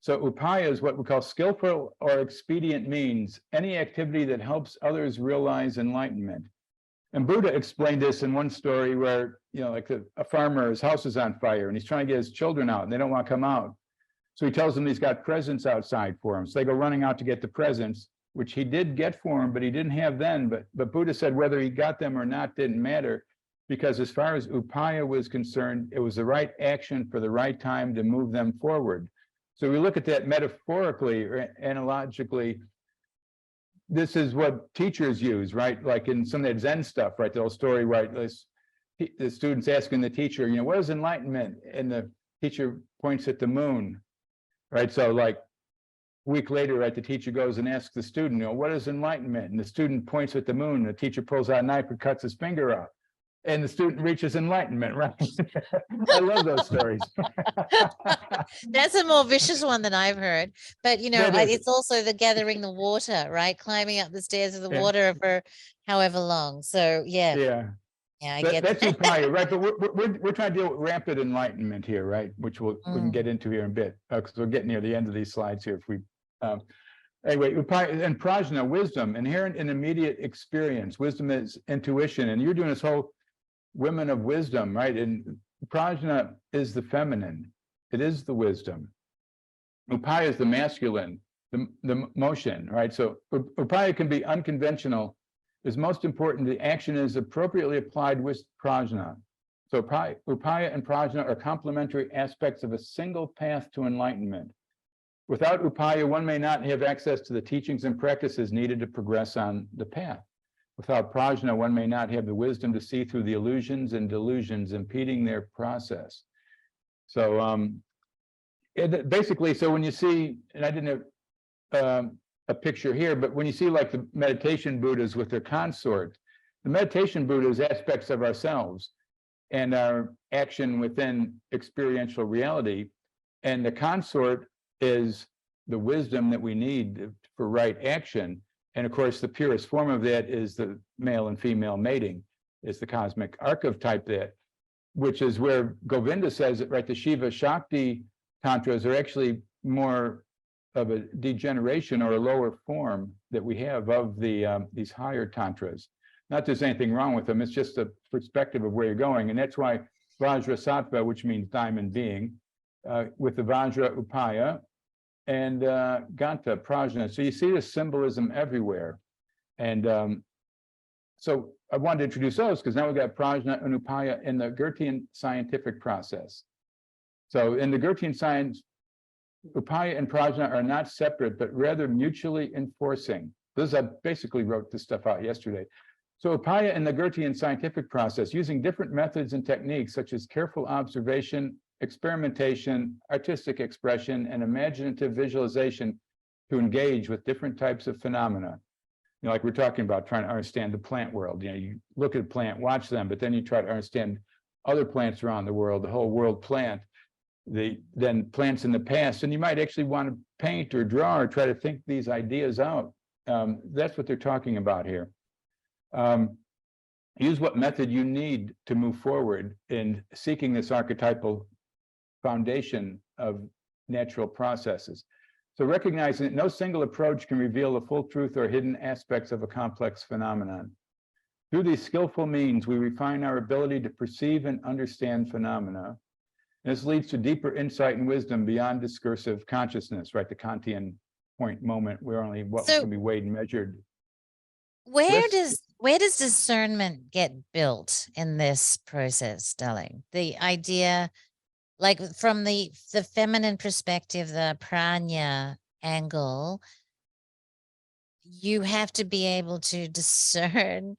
So upaya is what we call skillful or expedient means, any activity that helps others realize enlightenment. And Buddha explained this in one story where, like a farmer, his house is on fire and he's trying to get his children out and they don't want to come out. So he tells them he's got presents outside for them. So they go running out to get the presents, which he did get for him, but he didn't have then. But Buddha said whether he got them or not didn't matter, because as far as upaya was concerned, it was the right action for the right time to move them forward. So we look at that metaphorically or analogically. This is what teachers use, right? Like in some of that Zen stuff, right? The old story, right? The students asking the teacher, what is enlightenment? And the teacher points at the moon, right? So like a week later, right, the teacher goes and asks the student, what is enlightenment? And the student points at the moon. The teacher pulls out a knife and cuts his finger off. And the student reaches enlightenment, right? I love those stories. That's a more vicious one than I've heard. But, it's also the gathering the water, right? Climbing up the stairs of the water for however long. So, yeah. Yeah, I get that's upaya, right? But we're trying to deal with rampant enlightenment here, right? Which we can get into here in a bit, because we're getting near the end of these slides here. If we anyway, upaya and prajna, wisdom, inherent in immediate experience. Wisdom is intuition, and you're doing this whole women of wisdom, right? And prajna is the feminine. It is the wisdom. Upaya is the masculine, the motion, right? So upaya can be unconventional. Is most important, the action is appropriately applied with prajna. So upaya and prajna are complementary aspects of a single path to enlightenment. Without upaya, one may not have access to the teachings and practices needed to progress on the path. Without prajna, one may not have the wisdom to see through the illusions and delusions impeding their process. So basically, so when you see, and I didn't have a picture here, but when you see like the meditation Buddhas with their consort, the meditation Buddhas aspects of ourselves and our action within experiential reality, and the consort is the wisdom that we need for right action. And of course, the purest form of that is the male and female mating, is the cosmic archetype that, which is where Govinda says that, right, the Shiva Shakti tantras are actually more of a degeneration or a lower form that we have of the these higher tantras. Not there's anything wrong with them, it's just a perspective of where you're going. And that's why Vajra Sattva, which means diamond being, with the Vajra Upaya, and Ganta, Prajna. So you see this symbolism everywhere. And so I wanted to introduce those because now we've got Prajna and Upaya in the Goethean scientific process. So in the Goethean science, Upaya and Prajna are not separate, but rather mutually enforcing. This, I basically wrote this stuff out yesterday. So Upaya in the Goethean scientific process, using different methods and techniques such as careful observation, experimentation, artistic expression, and imaginative visualization to engage with different types of phenomena. Like we're talking about trying to understand the plant world. You look at a plant, watch them, but then you try to understand other plants around the world, the whole world plant, then plants in the past, and you might actually want to paint or draw or try to think these ideas out. That's what they're talking about here. Use what method you need to move forward in seeking this archetypal foundation of natural processes. So recognizing that no single approach can reveal the full truth or hidden aspects of a complex phenomenon. Through these skillful means, we refine our ability to perceive and understand phenomena. And this leads to deeper insight and wisdom beyond discursive consciousness, right? The Kantian point moment where only what can be weighed and measured. Where does discernment get built in this process, darling? The idea, like from the feminine perspective, the prajna angle, you have to be able to discern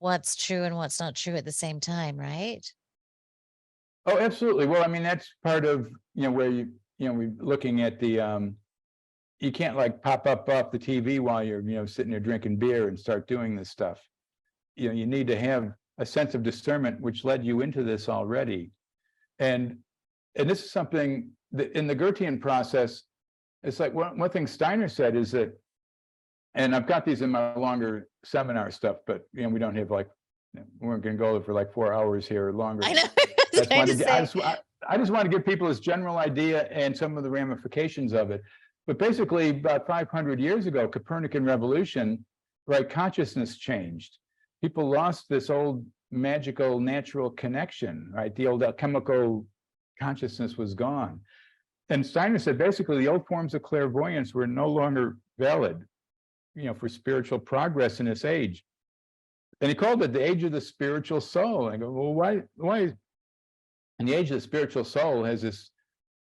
what's true and what's not true at the same time, right? Oh, absolutely. Well, I mean, that's part of, where we're looking at the, you can't like pop up off the TV while you're, sitting there drinking beer and start doing this stuff. You need to have a sense of discernment, which led you into this already. And this is something that in the Goethean process, it's like one thing Steiner said is that, and I've got these in my longer seminar stuff, but we don't have like, we weren't going to go for like 4 hours here or longer. I know. I just want to give people this general idea and some of the ramifications of it. But basically, about 500 years ago, Copernican revolution, right? Consciousness changed. People lost this old magical natural connection, right? The old alchemical consciousness was gone. And Steiner said basically the old forms of clairvoyance were no longer valid, for spiritual progress in this age. And he called it the age of the spiritual soul. And I go, well, why? And the age of the spiritual soul has this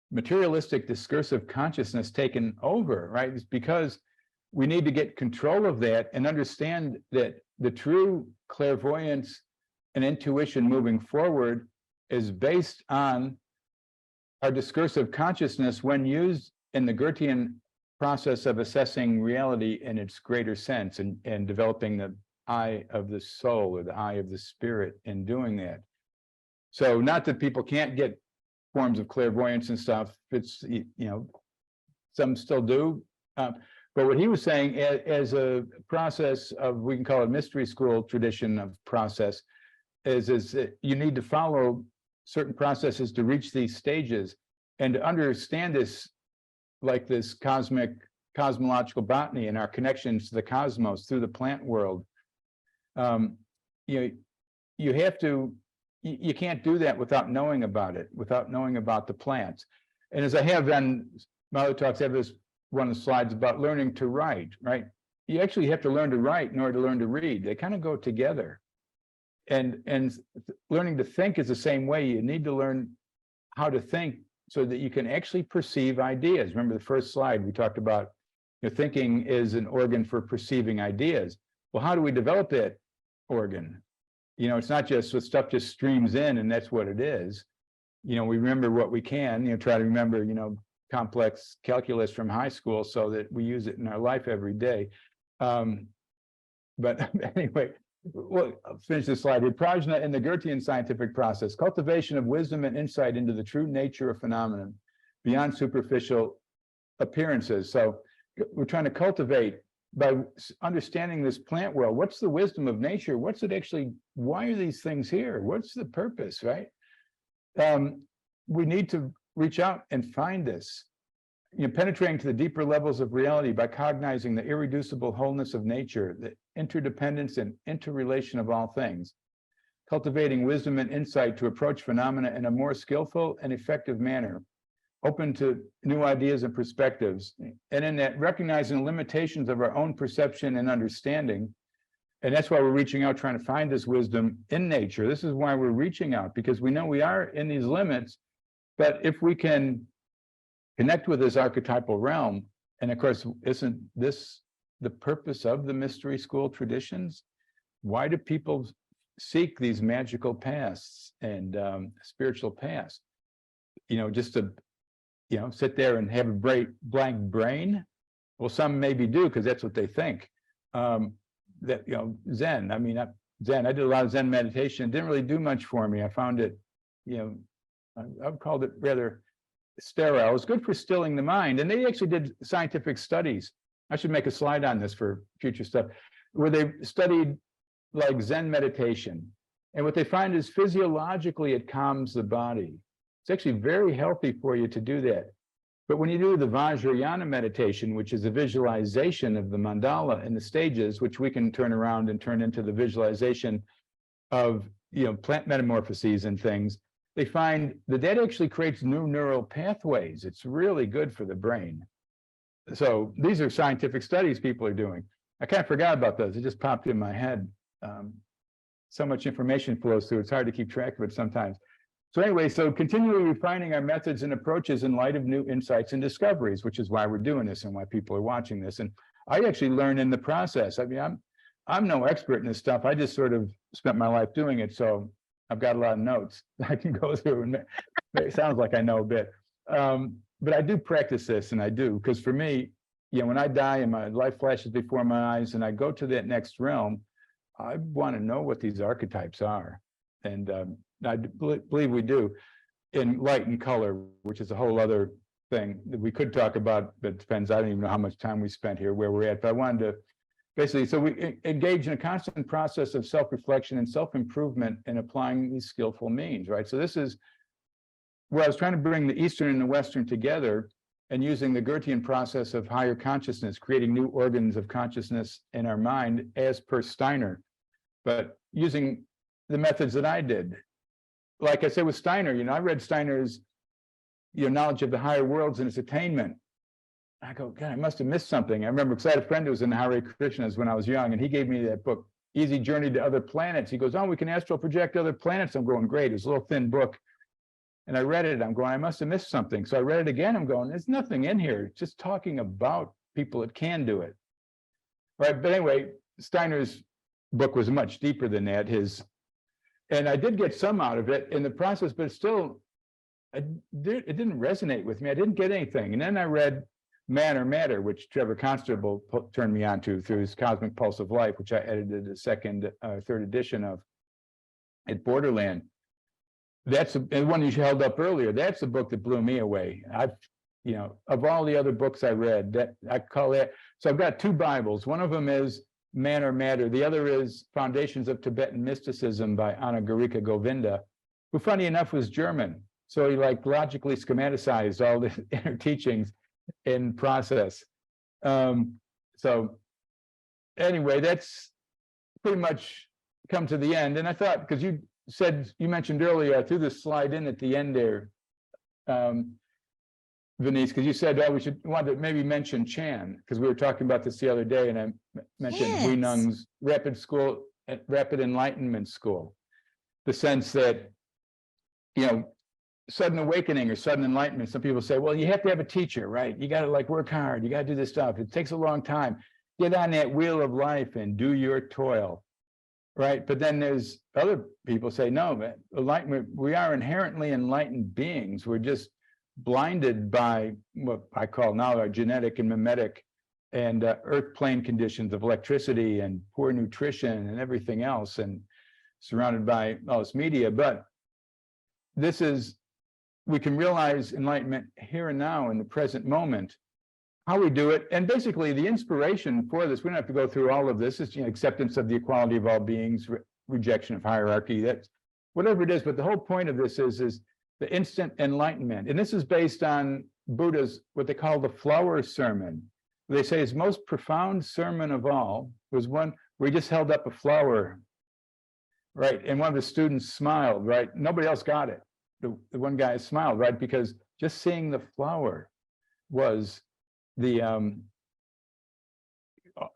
materialistic discursive consciousness taken over, right? It's because we need to get control of that and understand that the true clairvoyance and intuition moving forward is based on our discursive consciousness when used in the Goethean process of assessing reality in its greater sense and developing the eye of the soul or the eye of the spirit in doing that. So not that people can't get forms of clairvoyance and stuff, it's, some still do. But what he was saying as a process of, we can call it mystery school tradition of process, is that you need to follow certain processes to reach these stages and to understand this, like this cosmological botany and our connections to the cosmos through the plant world. You have to, you can't do that without knowing about it, without knowing about the plants. And as I have on my other talks, I have this one of the slides about learning to write, right? You actually have to learn to write in order to learn to read. They kind of go together. And learning to think is the same way. You need to learn how to think so that you can actually perceive ideas. Remember the first slide, we talked about thinking is an organ for perceiving ideas. Well, how do we develop that organ? It's not just the stuff just streams in and that's what it is. We remember what we can, try to remember, complex calculus from high school so that we use it in our life every day. But anyway, well, I'll finish this slide. Prajna in the Goethean scientific process, cultivation of wisdom and insight into the true nature of phenomenon beyond superficial appearances. So we're trying to cultivate by understanding this plant world. What's the wisdom of nature? What's it actually, why are these things here? What's the purpose, right? We need to reach out and find this, penetrating to the deeper levels of reality by cognizing the irreducible wholeness of nature, the interdependence and interrelation of all things, cultivating wisdom and insight to approach phenomena in a more skillful and effective manner, open to new ideas and perspectives, and in that recognizing the limitations of our own perception and understanding. And that's why we're reaching out, trying to find this wisdom in nature. This is why we're reaching out, because we know we are in these limits, but if we can connect with this archetypal realm, and of course, isn't this the purpose of the mystery school traditions? Why do people seek these magical paths and spiritual paths? Just to sit there and have a blank brain? Well, some maybe do because that's what they think. That, Zen, Zen, I did a lot of Zen meditation. It didn't really do much for me. I found it, I've called it rather sterile. It was good for stilling the mind. And they actually did scientific studies. I should make a slide on this for future stuff, where they studied like Zen meditation. And what they find is physiologically, it calms the body. It's actually very healthy for you to do that. But when you do the Vajrayana meditation, which is a visualization of the mandala and the stages, which we can turn around and turn into the visualization of, plant metamorphoses and things, they find that actually creates new neural pathways. It's really good for the brain. So these are scientific studies people are doing. I kind of forgot about those. It just popped in my head. So much information flows through. It's hard to keep track of it sometimes. So anyway, so continually refining our methods and approaches in light of new insights and discoveries, which is why we're doing this and why people are watching this. And I actually learn in the process. I'm I'm no expert in this stuff. I just sort of spent my life doing it. So I've got a lot of notes I can go through, and it sounds like I know a bit. But I do practice this, and I do, because for me, when I die and my life flashes before my eyes and I go to that next realm, I want to know what these archetypes are. And I believe we do, in light and color, which is a whole other thing that we could talk about, but it depends. I don't even know how much time we spent here, where we're at, but I wanted to basically, so we engage in a constant process of self-reflection and self-improvement and applying these skillful means, right? So this is where I was trying to bring the Eastern and the Western together, and using the Goethean process of higher consciousness, creating new organs of consciousness in our mind as per Steiner, but using the methods that I did. Like I said with Steiner, I read Steiner's knowledge of the higher worlds and its attainment. I go, God, I must have missed something. I remember, because I had a friend who was in the Hare Krishnas when I was young, and he gave me that book, Easy Journey to Other Planets. He goes, oh, we can astral project other planets. I'm going, great. It's a little thin book. And I read it. I'm going, I must have missed something. So I read it again. I'm going, there's nothing in here. It's just talking about people that can do it. Right. But anyway, Steiner's book was much deeper than that. And I did get some out of it in the process, but still, it didn't resonate with me. I didn't get anything. And then I read Man or Matter, which Trevor Constable turned me on to through his Cosmic Pulse of Life, which I edited the third edition of at Borderland. That's the one you held up earlier. That's the book that blew me away. Of all the other books I read, that I call it. So I've got two Bibles. One of them is Man or Matter. The other is Foundations of Tibetan Mysticism by Anagarika Govinda, who, funny enough, was German. So he logically schematized all the inner teachings in process. So anyway, that's pretty much come to the end. And I thought, because you mentioned earlier, I threw this slide in at the end there, Vanese, because you said, oh, we want to maybe mention Chan, because we were talking about this the other day, and I mentioned Hui Nung's Rapid Enlightenment School, the sense that, sudden awakening or sudden enlightenment. Some people say, well, you have to have a teacher, right? You got to work hard. You got to do this stuff. It takes a long time. Get on that wheel of life and do your toil, right? But then there's other people say, no, man, enlightenment, we are inherently enlightened beings. We're just blinded by what I call now our genetic and mimetic and earth plane conditions of electricity and poor nutrition and everything else, and surrounded by all this media. But we can realize enlightenment here and now in the present moment, how we do it. And basically the inspiration for this, we don't have to go through all of this, is acceptance of the equality of all beings, rejection of hierarchy, that's whatever it is. But the whole point of this is the instant enlightenment. And this is based on Buddha's, what they call the flower sermon. They say his most profound sermon of all was one where he just held up a flower, right? And one of the students smiled, right? Nobody else got it. The one guy smiled, right? Because just seeing the flower was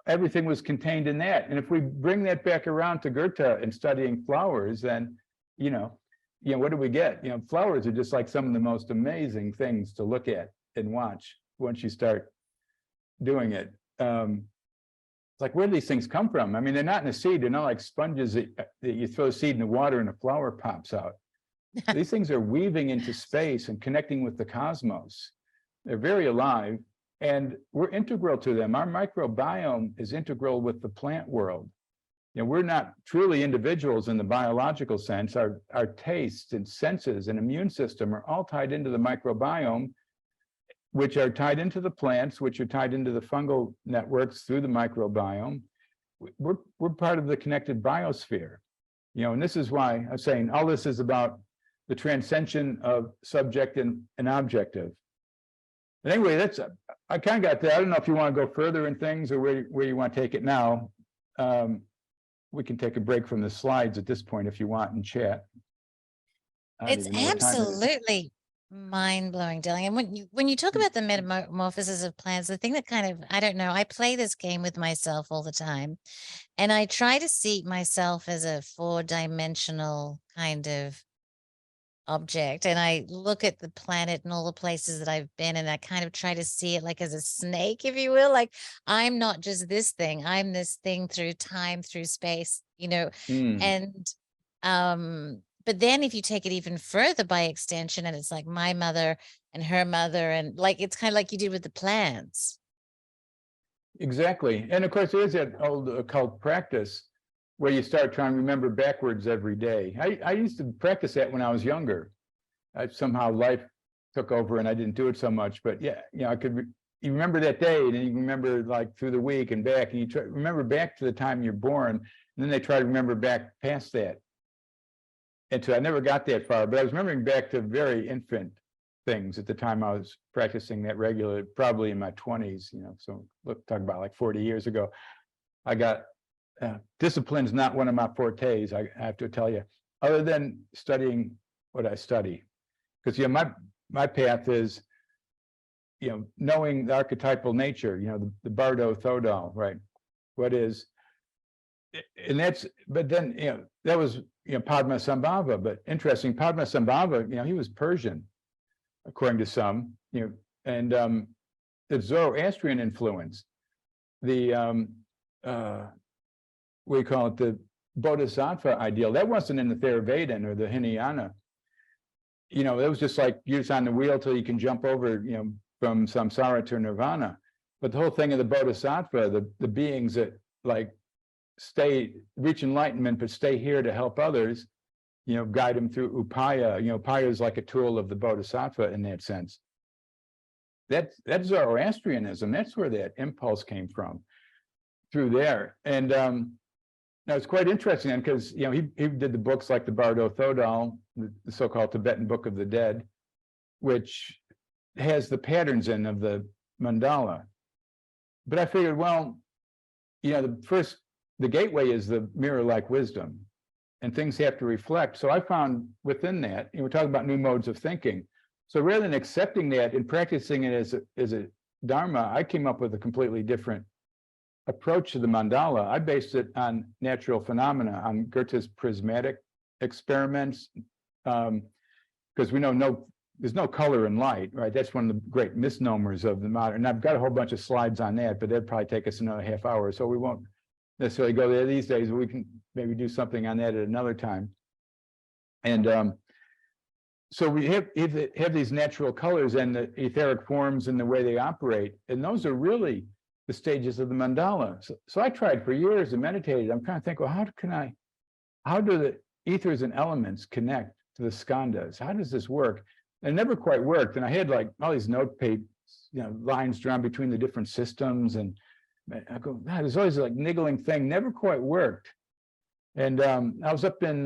everything was contained in that. And if we bring that back around to Goethe and studying flowers, then, what do we get? Flowers are just like some of the most amazing things to look at and watch once you start doing it. It's like, where do these things come from? I mean, they're not in a seed. They're not like sponges that you throw a seed in the water and a flower pops out. These things are weaving into space and connecting with the cosmos. They're very alive, and we're integral to them. Our microbiome is integral with the plant world. We're not truly individuals in the biological sense. Our tastes and senses and immune system are all tied into the microbiome, which are tied into the plants, which are tied into the fungal networks through the microbiome. We're part of the connected biosphere. And this is why I'm saying all this is about the transcension of subject and objective. But anyway, I kind of got that. I don't know if you want to go further in things or where you want to take it now. We can take a break from the slides at this point if you want and chat. It's absolutely mind-blowing, Dylan. And when you talk about the metamorphosis of plants, the thing that kind of, I don't know, I play this game with myself all the time, and I try to see myself as a 4-dimensional kind of object, and I look at the planet and all the places that I've been, and I kind of try to see it like as a snake, if you will. Like, I'm not just this thing, I'm this thing through time, through space, Mm, and but then if you take it even further by extension, and it's like my mother and her mother, and like it's kind of like you did with the plants. exactly. And of course, there's that old occult practice where you start trying to remember backwards every day. I used to practice that when I was younger. Somehow life took over and I didn't do it so much. But yeah, I could. You remember that day, and then you remember like through the week and back, and you remember back to the time you're born, and then they try to remember back past that. And so I never got that far, but I was remembering back to very infant things at the time I was practicing that regularly, probably in my 20s. So look, talk about like 40 years ago. I got discipline's not one of my fortes, I have to tell you, other than studying what I study. Because my path is knowing the archetypal nature, the Bardo Thodol, right? What is, and that's, but then that was Padmasambhava. But interesting, Padmasambhava, he was Persian, according to some, and the Zoroastrian influence, the we call it the Bodhisattva ideal. That wasn't in the Theravada or the Hinayana. It was just like you're just on the wheel till you can jump over, from samsara to nirvana. But the whole thing of the Bodhisattva, the beings that like reach enlightenment, but stay here to help others, guide them through upaya. Upaya is like a tool of the Bodhisattva in that sense. That's Zoroastrianism. That's where that impulse came from, through there. And now it's quite interesting because he did the books like the Bardo Thodol, the so-called Tibetan Book of the Dead, which has the patterns of the mandala. But I figured, well, the gateway is the mirror-like wisdom, and things have to reflect. So I found within that, we're talking about new modes of thinking. So rather than accepting that and practicing it as a dharma, I came up with a completely different approach to the mandala. I based it on natural phenomena, on Goethe's prismatic experiments, because we know there's no color in light, right? That's one of the great misnomers of the modern. And I've got a whole bunch of slides on that, but that'd probably take us another half hour, so we won't necessarily go there these days. We can maybe do something on that at another time. And so we have these natural colors and the etheric forms and the way they operate, and those are really the stages of the mandala. So I tried for years and meditated. I'm trying to think, well, how do the ethers and elements connect to the skandhas? How does this work? And it never quite worked. And I had like all these note papers, lines drawn between the different systems. And I go, God, there's always like niggling thing, never quite worked. And I was up in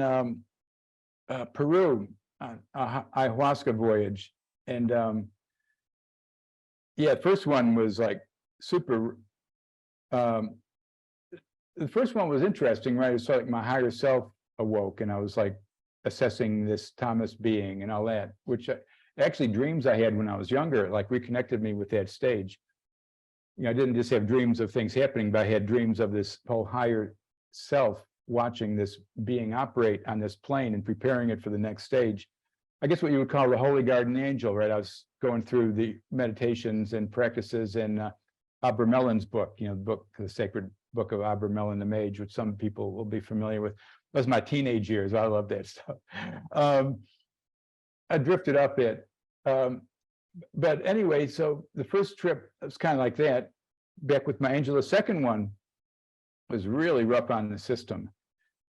Peru on an ayahuasca voyage. And first one was like super. The first one was interesting, right? It's like my higher self awoke, and I was like assessing this Thomas being and all that, which actually dreams I had when I was younger, like reconnected me with that stage. I didn't just have dreams of things happening, but I had dreams of this whole higher self watching this being operate on this plane and preparing it for the next stage. I guess what you would call the Holy Garden Angel, right? I was going through the meditations and practices in Abramelon's book, the sacred book of Abramelon the Mage, which some people will be familiar with. That was my teenage years. I love that stuff. I drifted up it. But anyway, so the first trip was kind of like that, back with my angel. The second one was really rough on the system.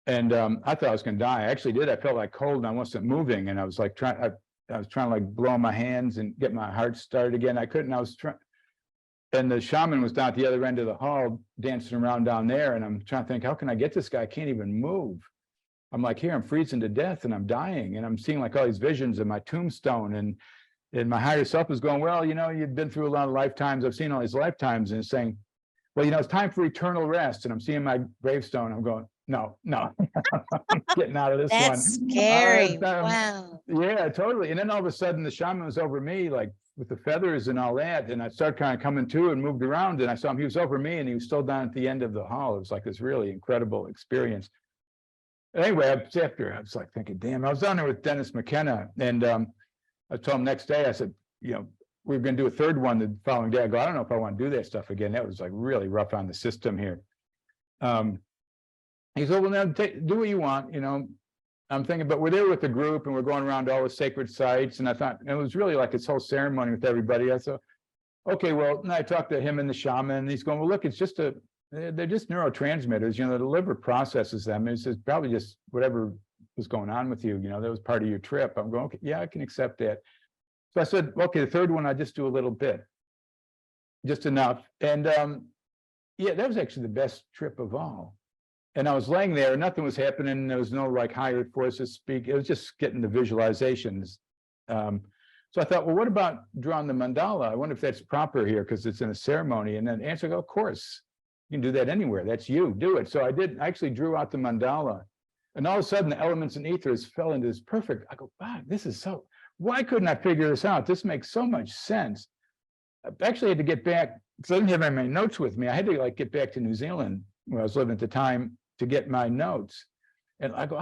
And I thought I was going to die. I actually did. I felt like cold and I wasn't moving. And I was like I was trying to like blow my hands and get my heart started again. I couldn't. I was trying. And the shaman was down at the other end of the hall dancing around down there. And I'm trying to think, how can I get this guy? I can't even move. I'm like, here, I'm freezing to death and I'm dying. And I'm seeing like all these visions of my tombstone. And my higher self is going, well, you've been through a lot of lifetimes. I've seen all these lifetimes. And it's saying, well, it's time for eternal rest. And I'm seeing my gravestone. I'm going, no, I'm getting out of this one. That's scary. Wow. Yeah, totally. And then all of a sudden the shaman was over me, like with the feathers and all that. And I started kind of coming to and moved around. And I saw him, he was over me and he was still down at the end of the hall. It was like this really incredible experience. Anyway, I was like thinking, damn, I was down there with Dennis McKenna, and I told him next day, I said, we were going to do a third one the following day. I go, I don't know if I want to do that stuff again. That was like really rough on the system here. He said, well, now do what you want. I'm thinking, but we're there with the group and we're going around all the sacred sites. And I thought, and it was really like this whole ceremony with everybody. I thought, okay, well, and I talked to him and the shaman, and he's going, well, look, it's just they're just neurotransmitters, the liver processes them. It's probably just whatever was going on with you, that was part of your trip. I'm going, okay, yeah, I can accept that. So I said, okay, the third one, I just do a little bit, just enough. And yeah, that was actually the best trip of all. And I was laying there, nothing was happening. There was no like higher forces speak. It was just getting the visualizations. So I thought, well, what about drawing the mandala? I wonder if that's proper here because it's in a ceremony. And then the answer, of course, you can do that anywhere. That's you, do it. So I actually drew out the mandala. And all of a sudden, the elements and ethers fell into this perfect. I go, wow, this is so, why couldn't I figure this out? This makes so much sense. I actually had to get back, because I didn't have any notes with me. I had to like get back to New Zealand, where I was living at the time, to get my notes. And I go,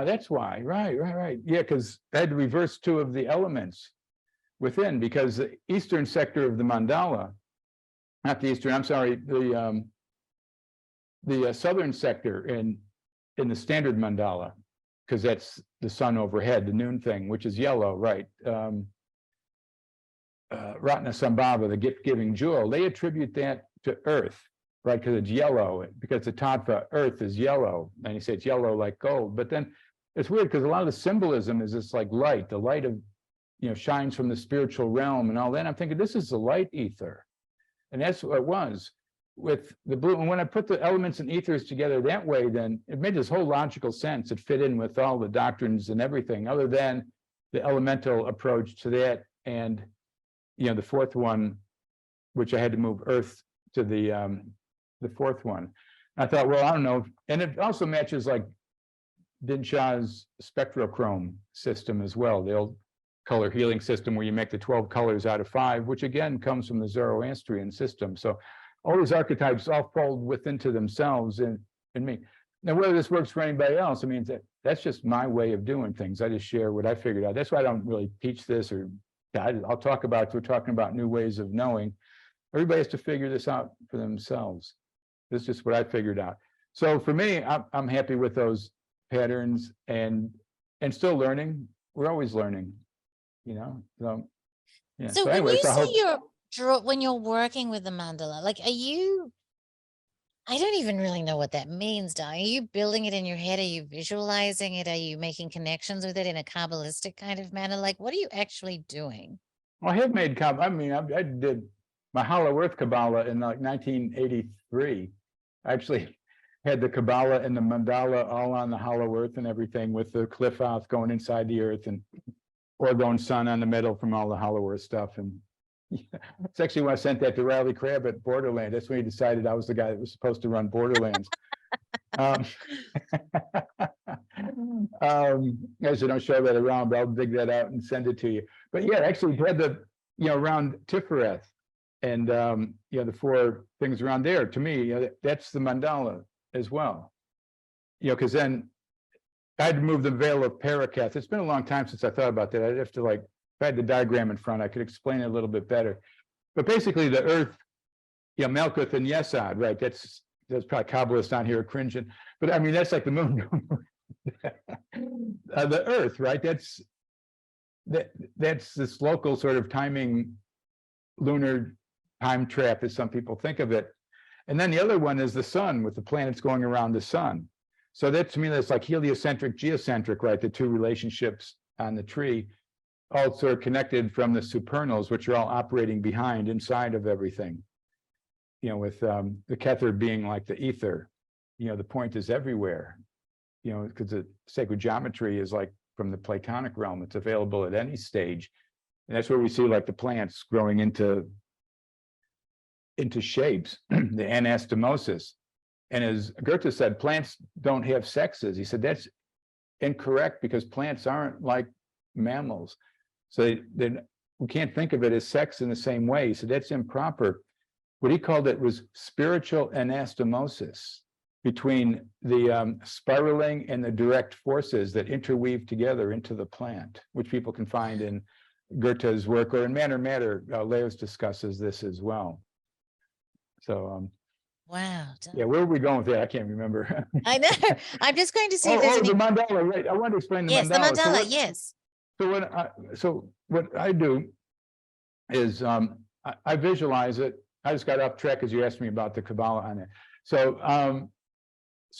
that's why, right. Yeah, because I had to reverse two of the elements within, because the eastern sector of the mandala, not the eastern, I'm sorry, the southern sector in the standard mandala, because that's the sun overhead, the noon thing, which is yellow, right? Ratna Sambhava, the gift-giving jewel, they attribute that to earth, right? Because it's yellow, because the tattva, earth is yellow, and you say it's yellow like gold. But then it's weird because a lot of the symbolism is this like light, the light of, shines from the spiritual realm and all that. I'm thinking this is the light ether. And that's what it was with the blue. And when I put the elements and ethers together that way, then it made this whole logical sense. It fit in with all the doctrines and everything, other than the elemental approach to that. And, the fourth one, which I had to move earth to the fourth one. I thought, well, I don't know. And it also matches like Dinshaw's spectrochrome system as well, the old color healing system where you make the 12 colors out of 5, which again comes from the Zoroastrian system. So all these archetypes all fold within to themselves in me. Now, whether this works for anybody else, I mean, that's just my way of doing things. I just share what I figured out. That's why I don't really teach this, or I'll talk about, we're talking about new ways of knowing. Everybody has to figure this out for themselves. This is just what I figured out. So for me, I'm happy with those patterns and still learning. We're always learning, So, yeah. So when you say when you're working with the mandala, like, I don't even really know what that means, Don. Are you building it in your head? Are you visualizing it? Are you making connections with it in a Kabbalistic kind of manner? Like, what are you actually doing? Well, I have made I did my Hollow Earth Kabbalah in like 1983. I actually had the Kabbalah and the mandala all on the Hollow Earth and everything, with the cliff off going inside the earth and orgone sun on the middle from all the Hollow Earth stuff. And it's actually when I sent that to Riley Crabb at Borderlands. That's when he decided I was the guy that was supposed to run Borderlands. I should don't show that around, but I'll dig that out and send it to you. But yeah, actually had the, around Tifereth and, the 4 things around there. To me, that's the mandala as well. Because then I had to move the veil of Paraketh. It's been a long time since I thought about that. I'd have to if I had the diagram in front, I could explain it a little bit better. But basically the earth, Melkuth and Yesod, right? That's probably Kabbalists down here cringing. But I mean, that's like the moon. The earth, right? That's this local sort of timing, lunar time trap, as some people think of it. And then the other one is the sun, with the planets going around the sun. So that, to me, that's like heliocentric, geocentric, right? The two relationships on the tree, also are connected from the supernals, which are all operating behind, inside of everything. With the Kether being like the ether, the point is everywhere, because the sacred geometry is like from the Platonic realm. It's available at any stage. And that's where we see like the plants growing into shapes, the anastomosis. And as Goethe said, plants don't have sexes. He said that's incorrect because plants aren't like mammals. So we can't think of it as sex in the same way. So that's improper. What he called it was spiritual anastomosis, between the spiraling and the direct forces that interweave together into the plant, which people can find in Goethe's work, or in Matter. Leos discusses this as well. So, wow. yeah, where are we going with that? I can't remember. I know. I'm just going to see if there's the any. mandala, right? I want to explain the Yes, mandala. the mandala. Yes. So what I do is I visualize it. I just got off track because you asked me about the Kabbalah on it. So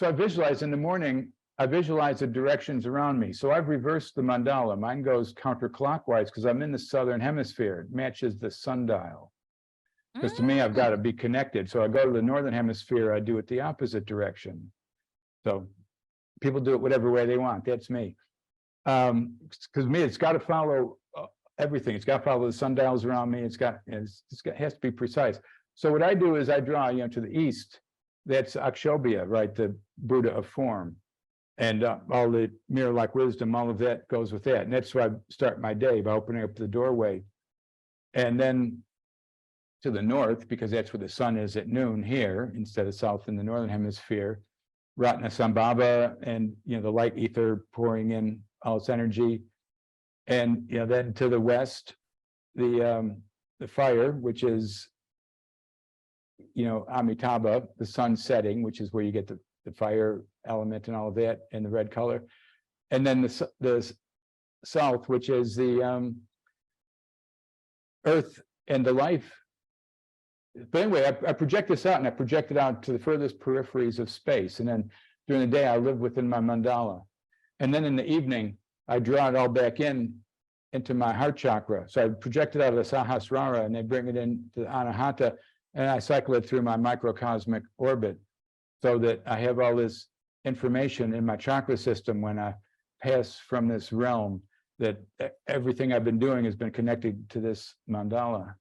I visualize in the morning. I visualize the directions around me. So I've reversed the mandala. Mine goes counterclockwise because I'm in the southern hemisphere. It matches the sundial. Because to me, I've got to be connected. So I go to the northern hemisphere. I do it the opposite direction. So people do it whatever way they want. That's me. Because me, it's got to follow everything. It's got to follow the sundials around me. It has to be precise. So what I do is I draw, to the east. That's Akshobhya, right? The Buddha of form. And all the mirror-like wisdom, all of that goes with that. And that's why I start my day, by opening up the doorway. And then to the north, because that's where the sun is at noon here, instead of south in the northern hemisphere, Ratnasambhava, and the light ether pouring in all its energy. And then to the west, the fire, which is Amitabha, the sun setting, which is where you get the fire element and all of that in the red color. And then the south, which is the earth and the life. But anyway, I project this out, and I project it out to the furthest peripheries of space. And then during the day, I live within my mandala. And then in the evening, I draw it all back into my heart chakra. So I project it out of the Sahasrara, and they bring it into the Anahata, and I cycle it through my microcosmic orbit, so that I have all this information in my chakra system when I pass from this realm, that everything I've been doing has been connected to this mandala.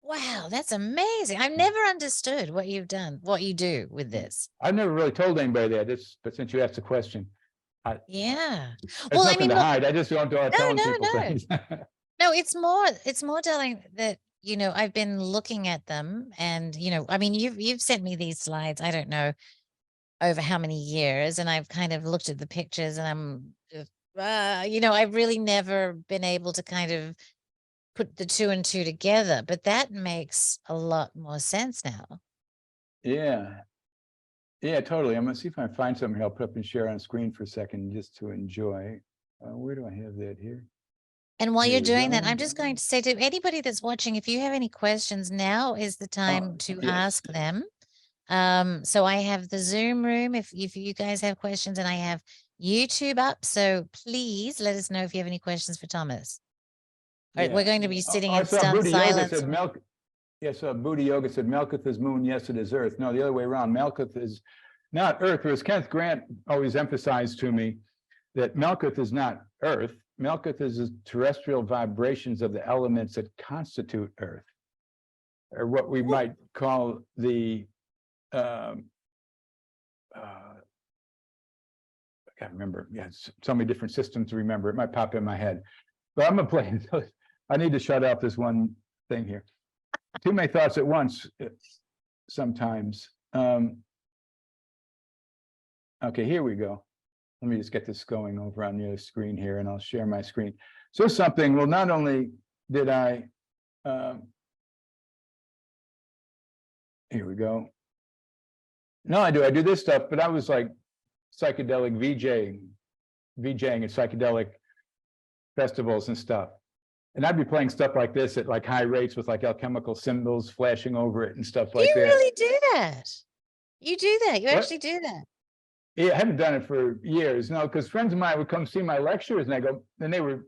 Wow, that's amazing. I've never understood what you've done, what you do with this. I've never really told anybody that, but since you asked the question. Yeah. Well, nothing to hide. I just don't tell people things. No, it's more telling that, I've been looking at them, and, you've sent me these slides, I don't know over how many years, and I've kind of looked at the pictures, and I've really never been able to kind of put the two and two together, but that makes a lot more sense now. Yeah, totally. I'm gonna see if I can find something here. I'll put up and share on screen for a second just to enjoy. Where do I have that here? And while you're doing that, I'm just going to say to anybody that's watching, if you have any questions, now is the time to ask them. So I have the Zoom room if you guys have questions, and I have YouTube up. So please let us know if you have any questions for Thomas. We're going to be sitting in stunned silence. Buddha Yoga said, Melketh is moon, yes, it is earth. No, the other way around. Melketh is not earth. Whereas Kenneth Grant always emphasized to me that Melketh is not earth. Melketh is the terrestrial vibrations of the elements that constitute earth, or what we might call the I can't remember. Yeah, so many different systems to remember. It might pop in my head. But I'm gonna play. I need to shut off this one thing here. Too many thoughts at once sometimes. Okay, here we go. Let me just get this going over on the other screen here, and I'll share my screen. So something, well, not only did I, here we go. No, I do this stuff, but I was like psychedelic VJing at psychedelic festivals and stuff. And I'd be playing stuff like this at like high rates with like alchemical symbols flashing over it and stuff like that. You really do that? You do that? You actually do that? Yeah, I haven't done it for years. No, because friends of mine would come see my lectures, and they were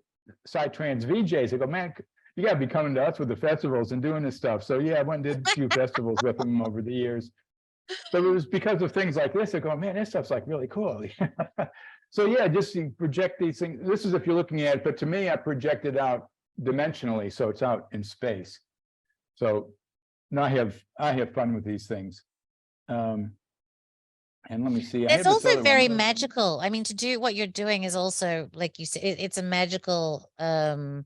psytrance VJs. They go, man, you got to be coming to us with the festivals and doing this stuff. So yeah, I went and did a few festivals with them over the years. But it was because of things like this. I go, man, this stuff's like really cool. So yeah, just you project these things. This is if you're looking at it, but to me, I project it out dimensionally, so it's out in space. So now I have fun with these things. And let me see. It's also very magical. I mean, to do what you're doing is also, like you said, it's a magical practice.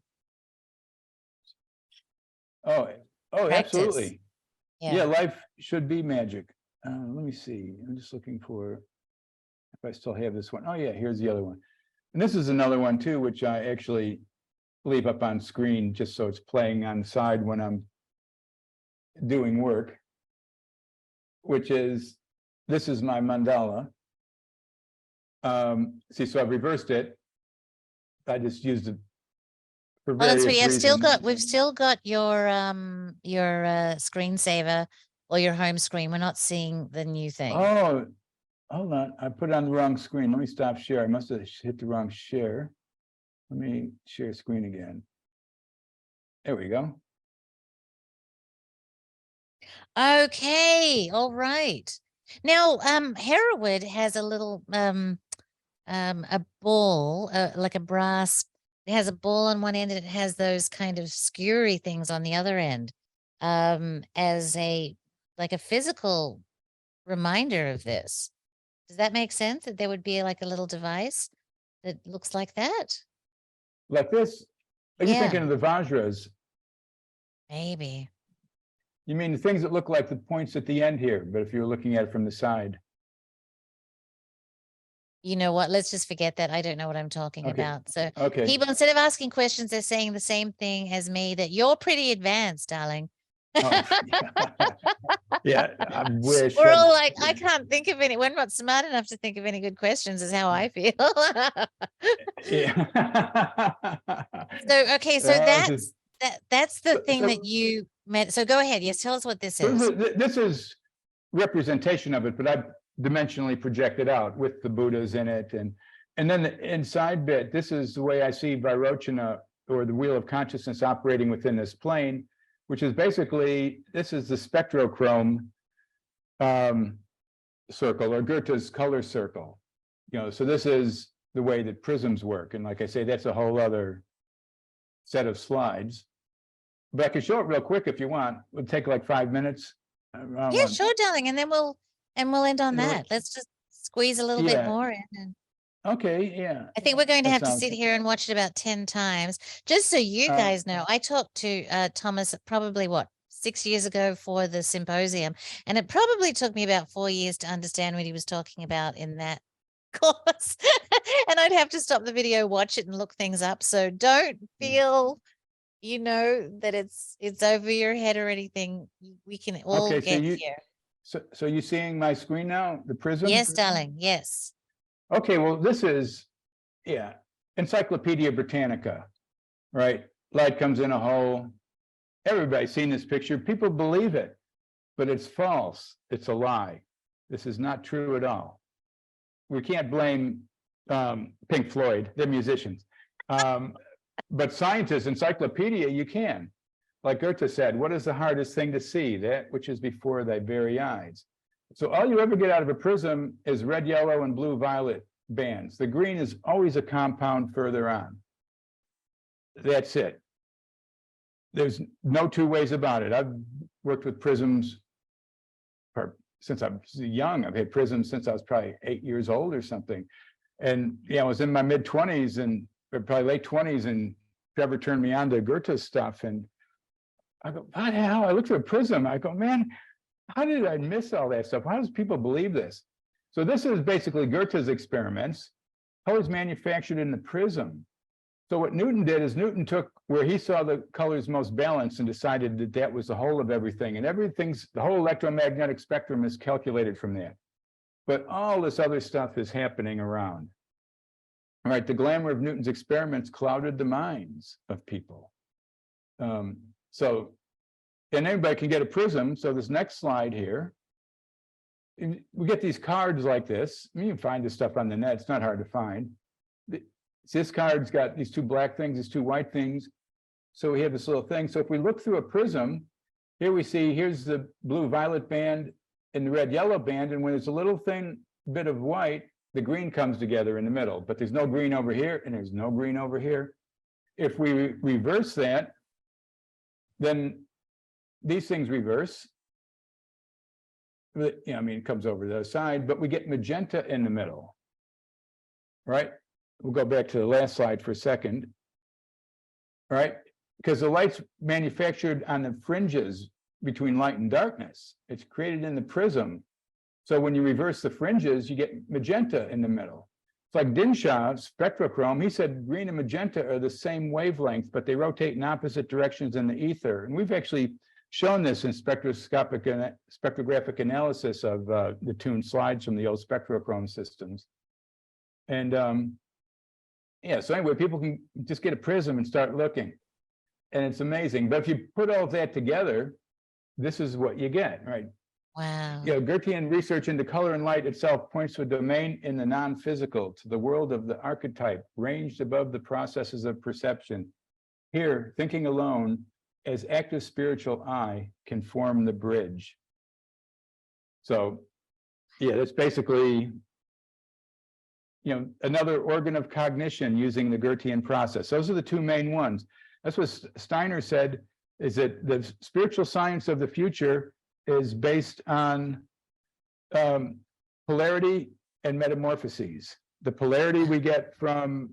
Practice. Absolutely. Yeah, life should be magic. Let me see. I'm just looking for if I still have this one. Oh yeah, here's the other one. And this is another one too, which I actually leave up on screen just so it's playing on the side when I'm doing work, which is, this is my mandala. See, so I've reversed it. I just used it for Oh, that's various right. reasons. We've still got your screensaver or your home screen. We're not seeing the new thing. Oh, hold on. I put it on the wrong screen. Let me stop share. I must have hit the wrong share. Let me share screen again. There we go. Okay, all right. Now, Hereward has a little a ball, like a brass. It has a ball on one end, and it has those kind of skewery things on the other end, as a like a physical reminder of this. Does that make sense? That there would be like a little device that looks like that? Like this. Are you Yeah. thinking of the Vajras? Maybe. You mean the things that look like the points at the end here, but if you're looking at it from the side. You know what? Let's just forget that. I don't know what I'm talking Okay. about. So Okay. people, instead of asking questions, they're saying the same thing as me, that you're pretty advanced, darling. Oh, yeah, I wish. We're all like, I can't think of any. We're not smart enough to think of any good questions, is how I feel. Yeah. So, okay, so Just- that's the thing so- that you meant. So go ahead. Yes, tell us what this so is. this is representation of it, but I've dimensionally projected out with the Buddhas in it. And then the inside bit, this is the way I see Vairochana, or the wheel of consciousness, operating within this plane, which is basically, this is the spectrochrome circle, or Goethe's color circle. You know, so this is the way that prisms work. And like I say, that's a whole other set of slides. But I can show it real quick if you want. It'll take like 5 minutes. Yeah, sure, darling. And then we'll end on You know, that. Let's just squeeze a little bit yeah. more in. And Okay, yeah. I think we're going to That have to sounds- sit here and watch it about 10 times. Just so you guys know, I talked to Thomas probably 6 years ago for the symposium, and it probably took me about 4 years to understand what he was talking about in that course. And I'd have to stop the video, watch it, and look things up. So don't feel, you know, that it's over your head or anything. We can all Okay, get here. So you seeing my screen now, the prism? Yes, darling. Yes. Okay, well, this is, yeah, Encyclopedia Britannica, right? Light comes in a hole. Everybody's seen this picture. People believe it, but it's false. It's a lie. This is not true at all. We can't blame Pink Floyd, they're musicians. But scientists, encyclopedia, you can. Like Goethe said, what is the hardest thing to see? That which is before thy very eyes. So all you ever get out of a prism is red, yellow, and blue, violet bands. The green is always a compound further on. That's it. There's no two ways about it. I've worked with prisms since I was young. I've had prisms since I was probably 8 years old or something. And yeah, I was in my mid-20s and probably late 20s, and Trevor turned me on to Goethe stuff. And I go, what the hell? I looked at a prism. I go, man, how did I miss all that stuff? How does people believe this? So this is basically Goethe's experiments. Colors manufactured in the prism. So what Newton did is Newton took where he saw the colors most balanced and decided that that was the whole of everything. And the whole electromagnetic spectrum is calculated from that. But all this other stuff is happening around. All right, the glamour of Newton's experiments clouded the minds of people. And everybody can get a prism. So this next slide here, we get these cards like this. You can find this stuff on the net. It's not hard to find. This card's got these two black things, these two white things. So we have this little thing. So if we look through a prism, here we see, here's the blue-violet band and the red-yellow band. And when there's a little thin bit of white, the green comes together in the middle. But there's no green over here, and there's no green over here. If we reverse that, then these things reverse. I mean, it comes over the other side, but we get magenta in the middle, right? We'll go back to the last slide for a second, right? Because the light's manufactured on the fringes between light and darkness. It's created in the prism. So when you reverse the fringes, you get magenta in the middle. It's like Dinshaw, spectrochrome, he said green and magenta are the same wavelength, but they rotate in opposite directions in the ether. And we've actually shown this in spectrographic analysis of the tuned slides from the old spectrochrome systems. And yeah, so anyway, people can just get a prism and start looking. And it's amazing. But if you put all of that together, this is what you get, right? Wow. You know, Goethean research into color and light itself points to a domain in the non-physical, to the world of the archetype, ranged above the processes of perception. Here, thinking alone, as active spiritual eye, can form the bridge. So, yeah, that's basically, you know, another organ of cognition using the Goethean process. Those are the two main ones. That's what Steiner said, is that the spiritual science of the future is based on polarity and metamorphoses. The polarity we get from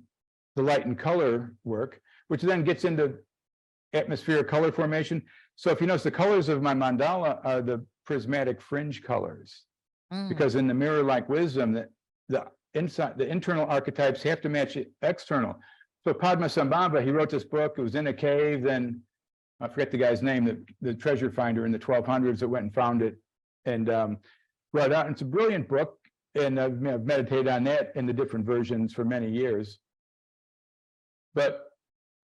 the light and color work, which then gets into atmospheric color formation. So if you notice, the colors of my mandala are the prismatic fringe colors, because in the mirror-like wisdom, the internal archetypes have to match external. So Padmasambhava, he wrote this book. It was in a cave. Then I forget the guy's name, the treasure finder in the 1200s that went and found it and brought it out. And it's a brilliant book, and I've meditated on that in the different versions for many years. But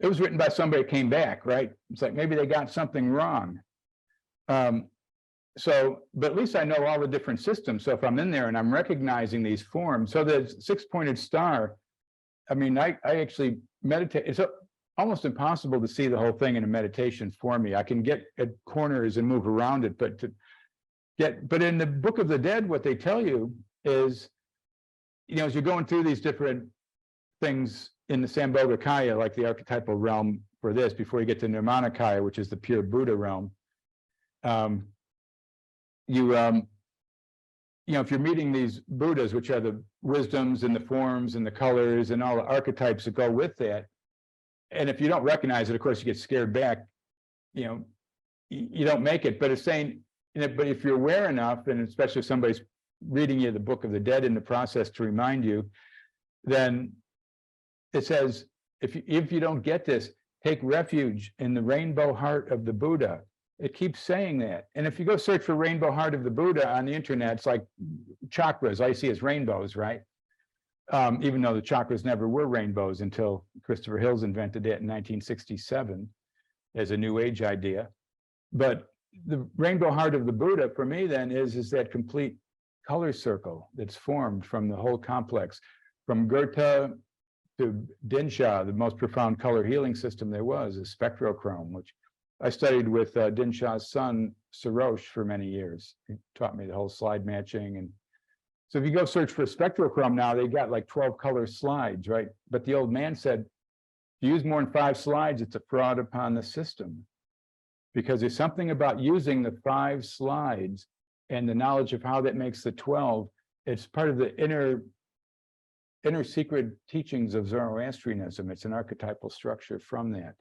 it was written by somebody that came back, right? It's like maybe they got something wrong. So, but at least I know all the different systems. So if I'm in there and I'm recognizing these forms, so the six-pointed star, I mean, I actually meditate. It's almost impossible to see the whole thing in a meditation for me. I can get at corners and move around it, but in the Book of the Dead, what they tell you is, you know, as you're going through these different things in the Sambhogakaya, like the archetypal realm for this, before you get to Nirmanakaya, which is the pure Buddha realm, you know, if you're meeting these Buddhas, which are the wisdoms and the forms and the colors and all the archetypes that go with that, and if you don't recognize it, of course, you get scared back, you know, you don't make it. But it's saying, you know, but if you're aware enough, and especially if somebody's reading you the Book of the Dead in the process to remind you, then it says, if you don't get this, take refuge in the rainbow heart of the Buddha. It keeps saying that. And if you go search for rainbow heart of the Buddha on the internet, it's like chakras. All you see is rainbows, right? Even though the chakras never were rainbows until Christopher Hills invented it in 1967 as a new age idea. But the rainbow heart of the Buddha for me then is that complete color circle that's formed from the whole complex, from Goethe to Dinshaw, the most profound color healing system there was, is spectrochrome, which I studied with Dinshaw's son, Sarosh, for many years. He taught me the whole slide matching. And so if you go search for spectrochrome now, they got like 12 color slides, right? But the old man said, if you use more than 5 slides, it's a fraud upon the system. Because there's something about using the 5 slides and the knowledge of how that makes the 12. It's part of the inner secret teachings of Zoroastrianism. It's an archetypal structure from that.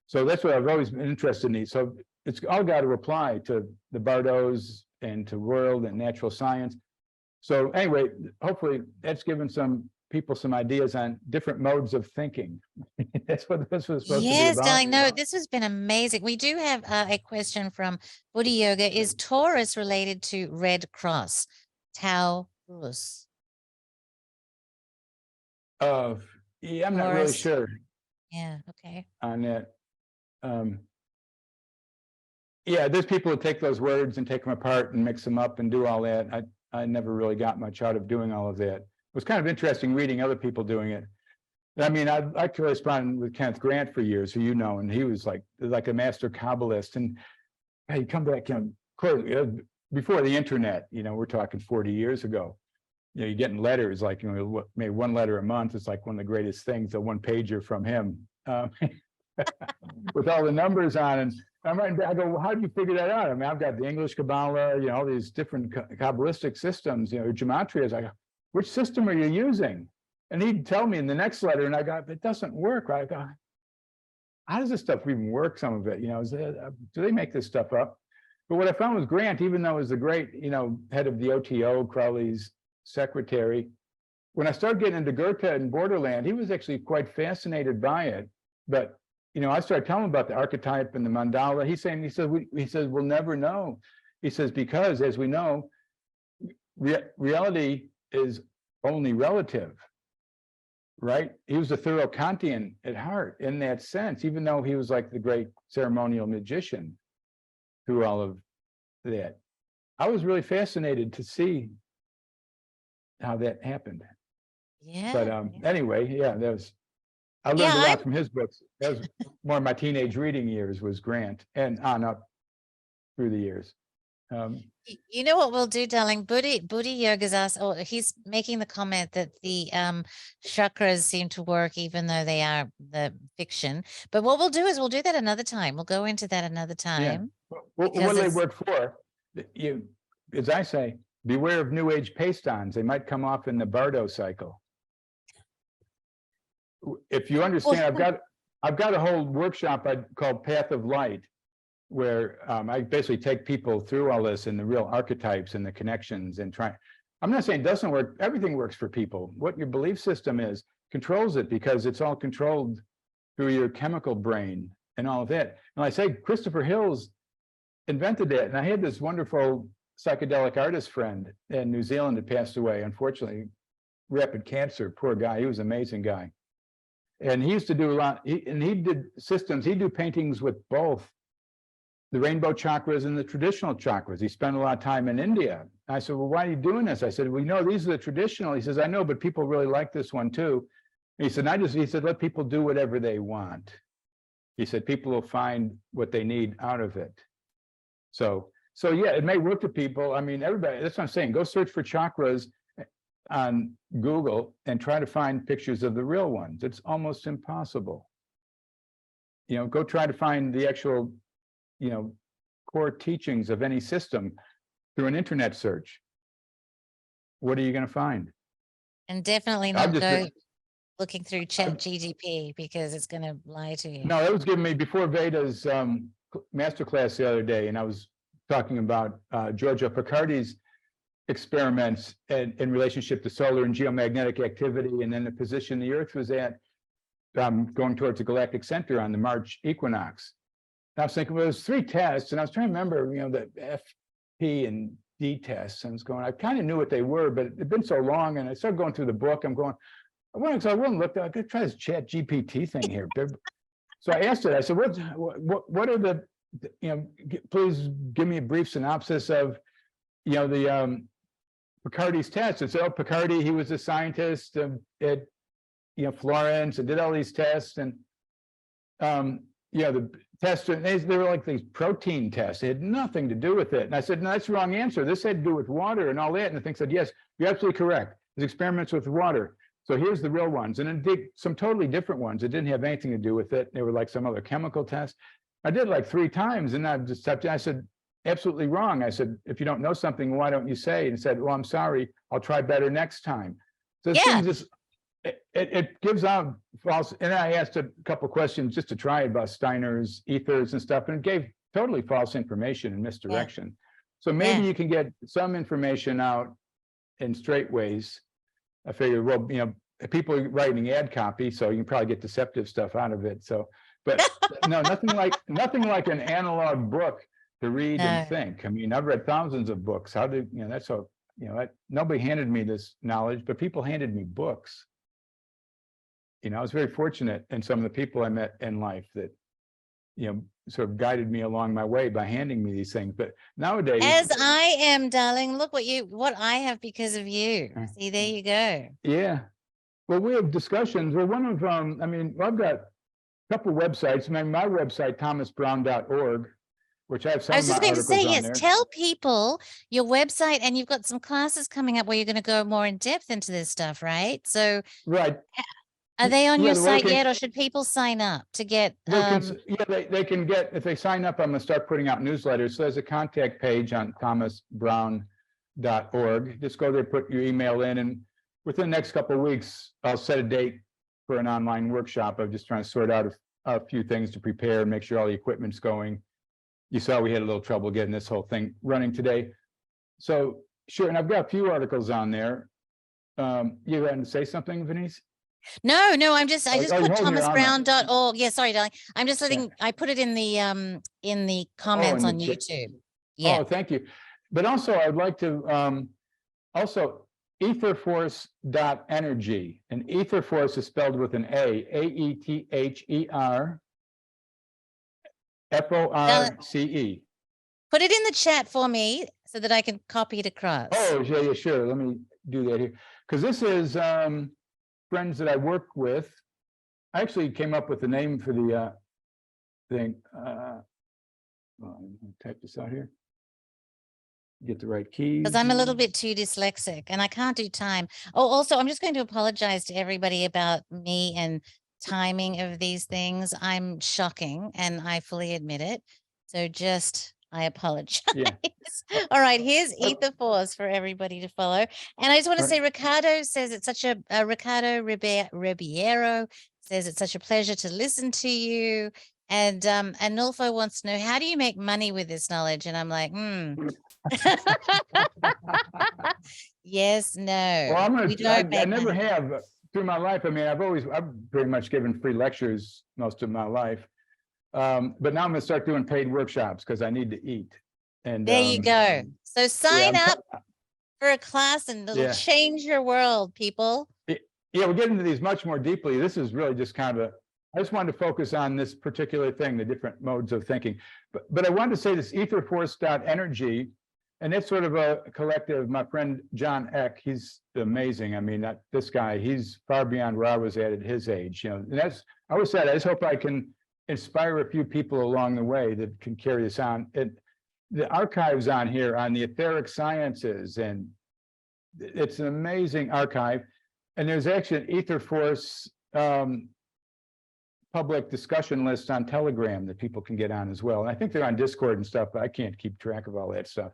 So that's what I've always been interested in. So it's all got to apply to the Bardos and to world and natural science. So anyway, hopefully that's given some people some ideas on different modes of thinking. That's what this was supposed to be about. Yes, darling. No, this has been amazing. We do have a question from Buddha Yoga. Is Taurus related to Red Cross? Taurus. Yeah, I'm not really sure. Yeah, okay. On that. Yeah, there's people who take those words and take them apart and mix them up and do all that. I never really got much out of doing all of that. It was kind of interesting reading other people doing it. I mean, I corresponded with Kenneth Grant for years, who you know, and he was like a master Kabbalist. And hey, come back, you know, clearly, before the internet, you know, we're talking 40 years ago. You know, you're getting letters like, you know, maybe 1 letter a month. It's like one of the greatest things, a 1-pager from him. With all the numbers on, and I'm writing back, I go, well, how do you figure that out? I mean, I've got the English Kabbalah, you know, all these different Kabbalistic systems, you know, gematria. I go, which system are you using? And he'd tell me in the next letter, and I go, it doesn't work, right? I go, how does this stuff even work, some of it? You know, do they make this stuff up? But what I found was Grant, even though he was the great, head of the OTO, Crowley's secretary, when I started getting into Goethe and Borderland, he was actually quite fascinated by it. But, I started telling him about the archetype and the mandala. He says, we'll never know. He says, because as we know, reality is only relative, right? He was a thorough Kantian at heart in that sense, even though he was like the great ceremonial magician through all of that. I was really fascinated to see how that happened. Yeah. But anyway, I learned a lot from his books. That was more my teenage reading years, was Grant, and on up through the years. You know what we'll do, darling? Buddhi Yoga's asked, he's making the comment that the chakras seem to work even though they are the fiction. But what we'll do is we'll do that another time. We'll go into that another time. Yeah. What do they work for? As I say, beware of New Age paste-ons. They might come off in the Bardo cycle. If you understand, I've got a whole workshop called Path of Light, where I basically take people through all this and the real archetypes and the connections and try. I'm not saying it doesn't work. Everything works for people. What your belief system is controls it, because it's all controlled through your chemical brain and all of that. And I say Christopher Hills invented that. And I had this wonderful psychedelic artist friend in New Zealand that passed away, unfortunately, rapid cancer. Poor guy. He was an amazing guy. And he used to do a lot. He did systems. He'd do paintings with both the rainbow chakras and the traditional chakras. He spent a lot of time in India. I said, well, why are you doing this? I said, well, these are the traditional. He says, I know, but people really like this one too. And he said, let people do whatever they want. He said, people will find what they need out of it. So yeah, it may work to people. I mean, everybody, that's what I'm saying. Go search for chakras on Google and try to find pictures of the real ones. It's almost impossible. Go try to find the actual core teachings of any system through an internet search. What are you going to find? And definitely not go looking through ChatGPT, because it's going to lie to you. No, that was given me before Veda's masterclass the other day, and I was talking about Giorgio Picardi's experiments in relationship to solar and geomagnetic activity, and then the position the Earth was at going towards the galactic center on the March equinox. I was thinking, well, there's 3 tests, and I was trying to remember, the F, P, and D tests. And I kind of knew what they were, but it'd been so long, and I started going through the book. I wouldn't look. I could try this Chat GPT thing here. So I asked it. I said, what are the, please give me a brief synopsis of, the Picardi's tests. And so Picardi, he was a scientist at, Florence, and did all these tests, and the tests, they were like these protein tests. They had nothing to do with it. And I said, no, that's the wrong answer. This had to do with water and all that. And the thing said, yes, you're absolutely correct. There's experiments with water. So here's the real ones. And then did some totally different ones. It didn't have anything to do with it. They were like some other chemical test. I did like 3 times, and I just I said, absolutely wrong. I said, if you don't know something, why don't you say? And said, well, I'm sorry, I'll try better next time. So it gives out false. And I asked a couple questions just to try about Steiner's ethers and stuff, and it gave totally false information and misdirection. So maybe you can get some information out in straight ways. I figured, well, people are writing ad copy, so you can probably get deceptive stuff out of it. So, but no, nothing like an analog book to read and think. I mean, I've read thousands of books. How did that's how nobody handed me this knowledge, but people handed me books. I was very fortunate in some of the people I met in life that, sort of guided me along my way by handing me these things. But nowadays, as I am, darling, look what I have because of you. See, there you go. Yeah. Well, we have discussions. Well, one of I've got a couple websites. My website, thomasbrown.org, which I have some. I was just going to say, yes, there. tell people your website, and you've got some classes coming up where you're going to go more in depth into this stuff, right? So, right. Are they on your site yet, or should people sign up to get? They can get, if they sign up, I'm going to start putting out newsletters. So there's a contact page on thomasbrown.org. Just go there, put your email in, and within the next couple of weeks, I'll set a date for an online workshop. I'm just trying to sort out a few things to prepare and make sure all the equipment's going. you saw we had a little trouble getting this whole thing running today. So sure, and I've got a few articles on there. You going to say something, Vanese? No, I just put thomasbrown.org. Yeah, sorry, darling. I'm just letting, I put it in the comments on YouTube. Yeah. Oh, thank you. But also I would like to, also etherforce.energy, and etherforce is spelled with an A, AETHERFORCE. Put it in the chat for me so that I can copy it across. Oh, yeah, sure. Let me do that here. Because this is friends that I work with. I actually came up with the name for the thing. I'm gonna type this out here. Get the right keys. Because I'm a little bit too dyslexic and I can't do time. Oh, also, I'm just going to apologize to everybody about me and timing of these things. I'm shocking and I fully admit it. So I apologize. Yeah. All right, here's Ether Force for everybody to follow. And I just want to say, Ricardo says it's such Ricardo Ribeiro says it's such a pleasure to listen to you. And Nulfo wants to know, how do you make money with this knowledge? And I'm like, yes, no. Well, I never have through my life. I mean, I've pretty much given free lectures most of my life. But now I'm gonna start doing paid workshops because I need to eat. And there you go. So sign up for a class and it'll change your world, people. Yeah, we'll get into these much more deeply. This is really just kind of I just wanted to focus on this particular thing, the different modes of thinking. But I wanted to say this etherforce.energy, and it's sort of a collective. My friend John Eck, he's amazing. I mean, this guy, he's far beyond where I was at his age. You know, and I always said, I just hope I can inspire a few people along the way that can carry this on. The archives on here on the etheric sciences, and it's an amazing archive. And there's actually an Etherforce public discussion list on Telegram that people can get on as well. And I think they're on Discord and stuff, but I can't keep track of all that stuff.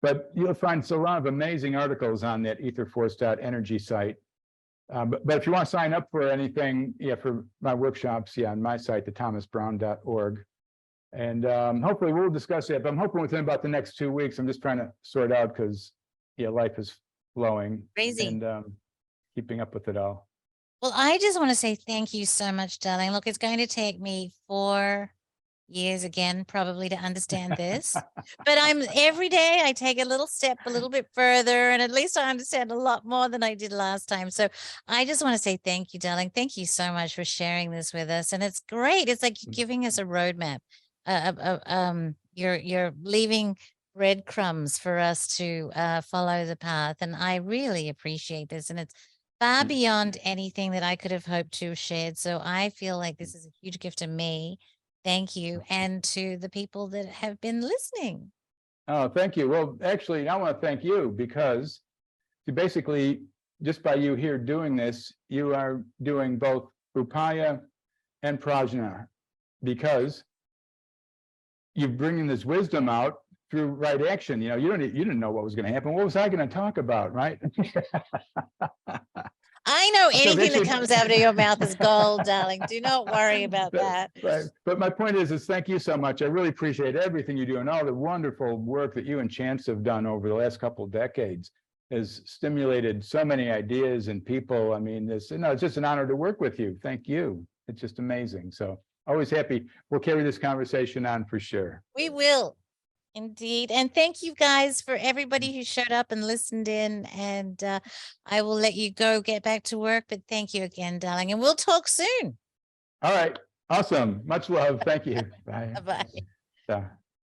But you'll find a lot of amazing articles on that etherforce.energy site. But if you want to sign up for anything, for my workshops, on my site, the thomasbrown.org. And hopefully we'll discuss that. But I'm hoping within about the next 2 weeks. I'm just trying to sort out because life is flowing. Crazy. And keeping up with it all. Well, I just want to say thank you so much, darling. Look, it's going to take me 4 years again, probably, to understand this. But every day I take a little step a little bit further, and at least I understand a lot more than I did last time. So I just want to say thank you, darling. Thank you so much for sharing this with us. And it's great. It's like giving us a roadmap. You're leaving breadcrumbs for us to follow the path. And I really appreciate this. And it's far beyond anything that I could have hoped to have shared. So I feel like this is a huge gift to me. Thank you. And to the people that have been listening. Oh, thank you. Well, actually, I want to thank you because basically, just by you here doing this, you are doing both upaya and prajna, because you're bringing this wisdom out through right action. You didn't know what was going to happen. What was I going to talk about, right? I know anything that comes out of your mouth is gold, darling. Do not worry about that. Right. But my point is thank you so much. I really appreciate everything you do, and all the wonderful work that you and Chance have done over the last couple of decades has stimulated so many ideas and people. I mean, it's just an honor to work with you. Thank you. It's just amazing. So always happy. We'll carry this conversation on for sure. We will. Indeed. And thank you guys for everybody who showed up and listened in. And I will let you go get back to work. But thank you again, darling. And we'll talk soon. All right. Awesome. Much love. Thank you. Bye. Bye-bye. Bye.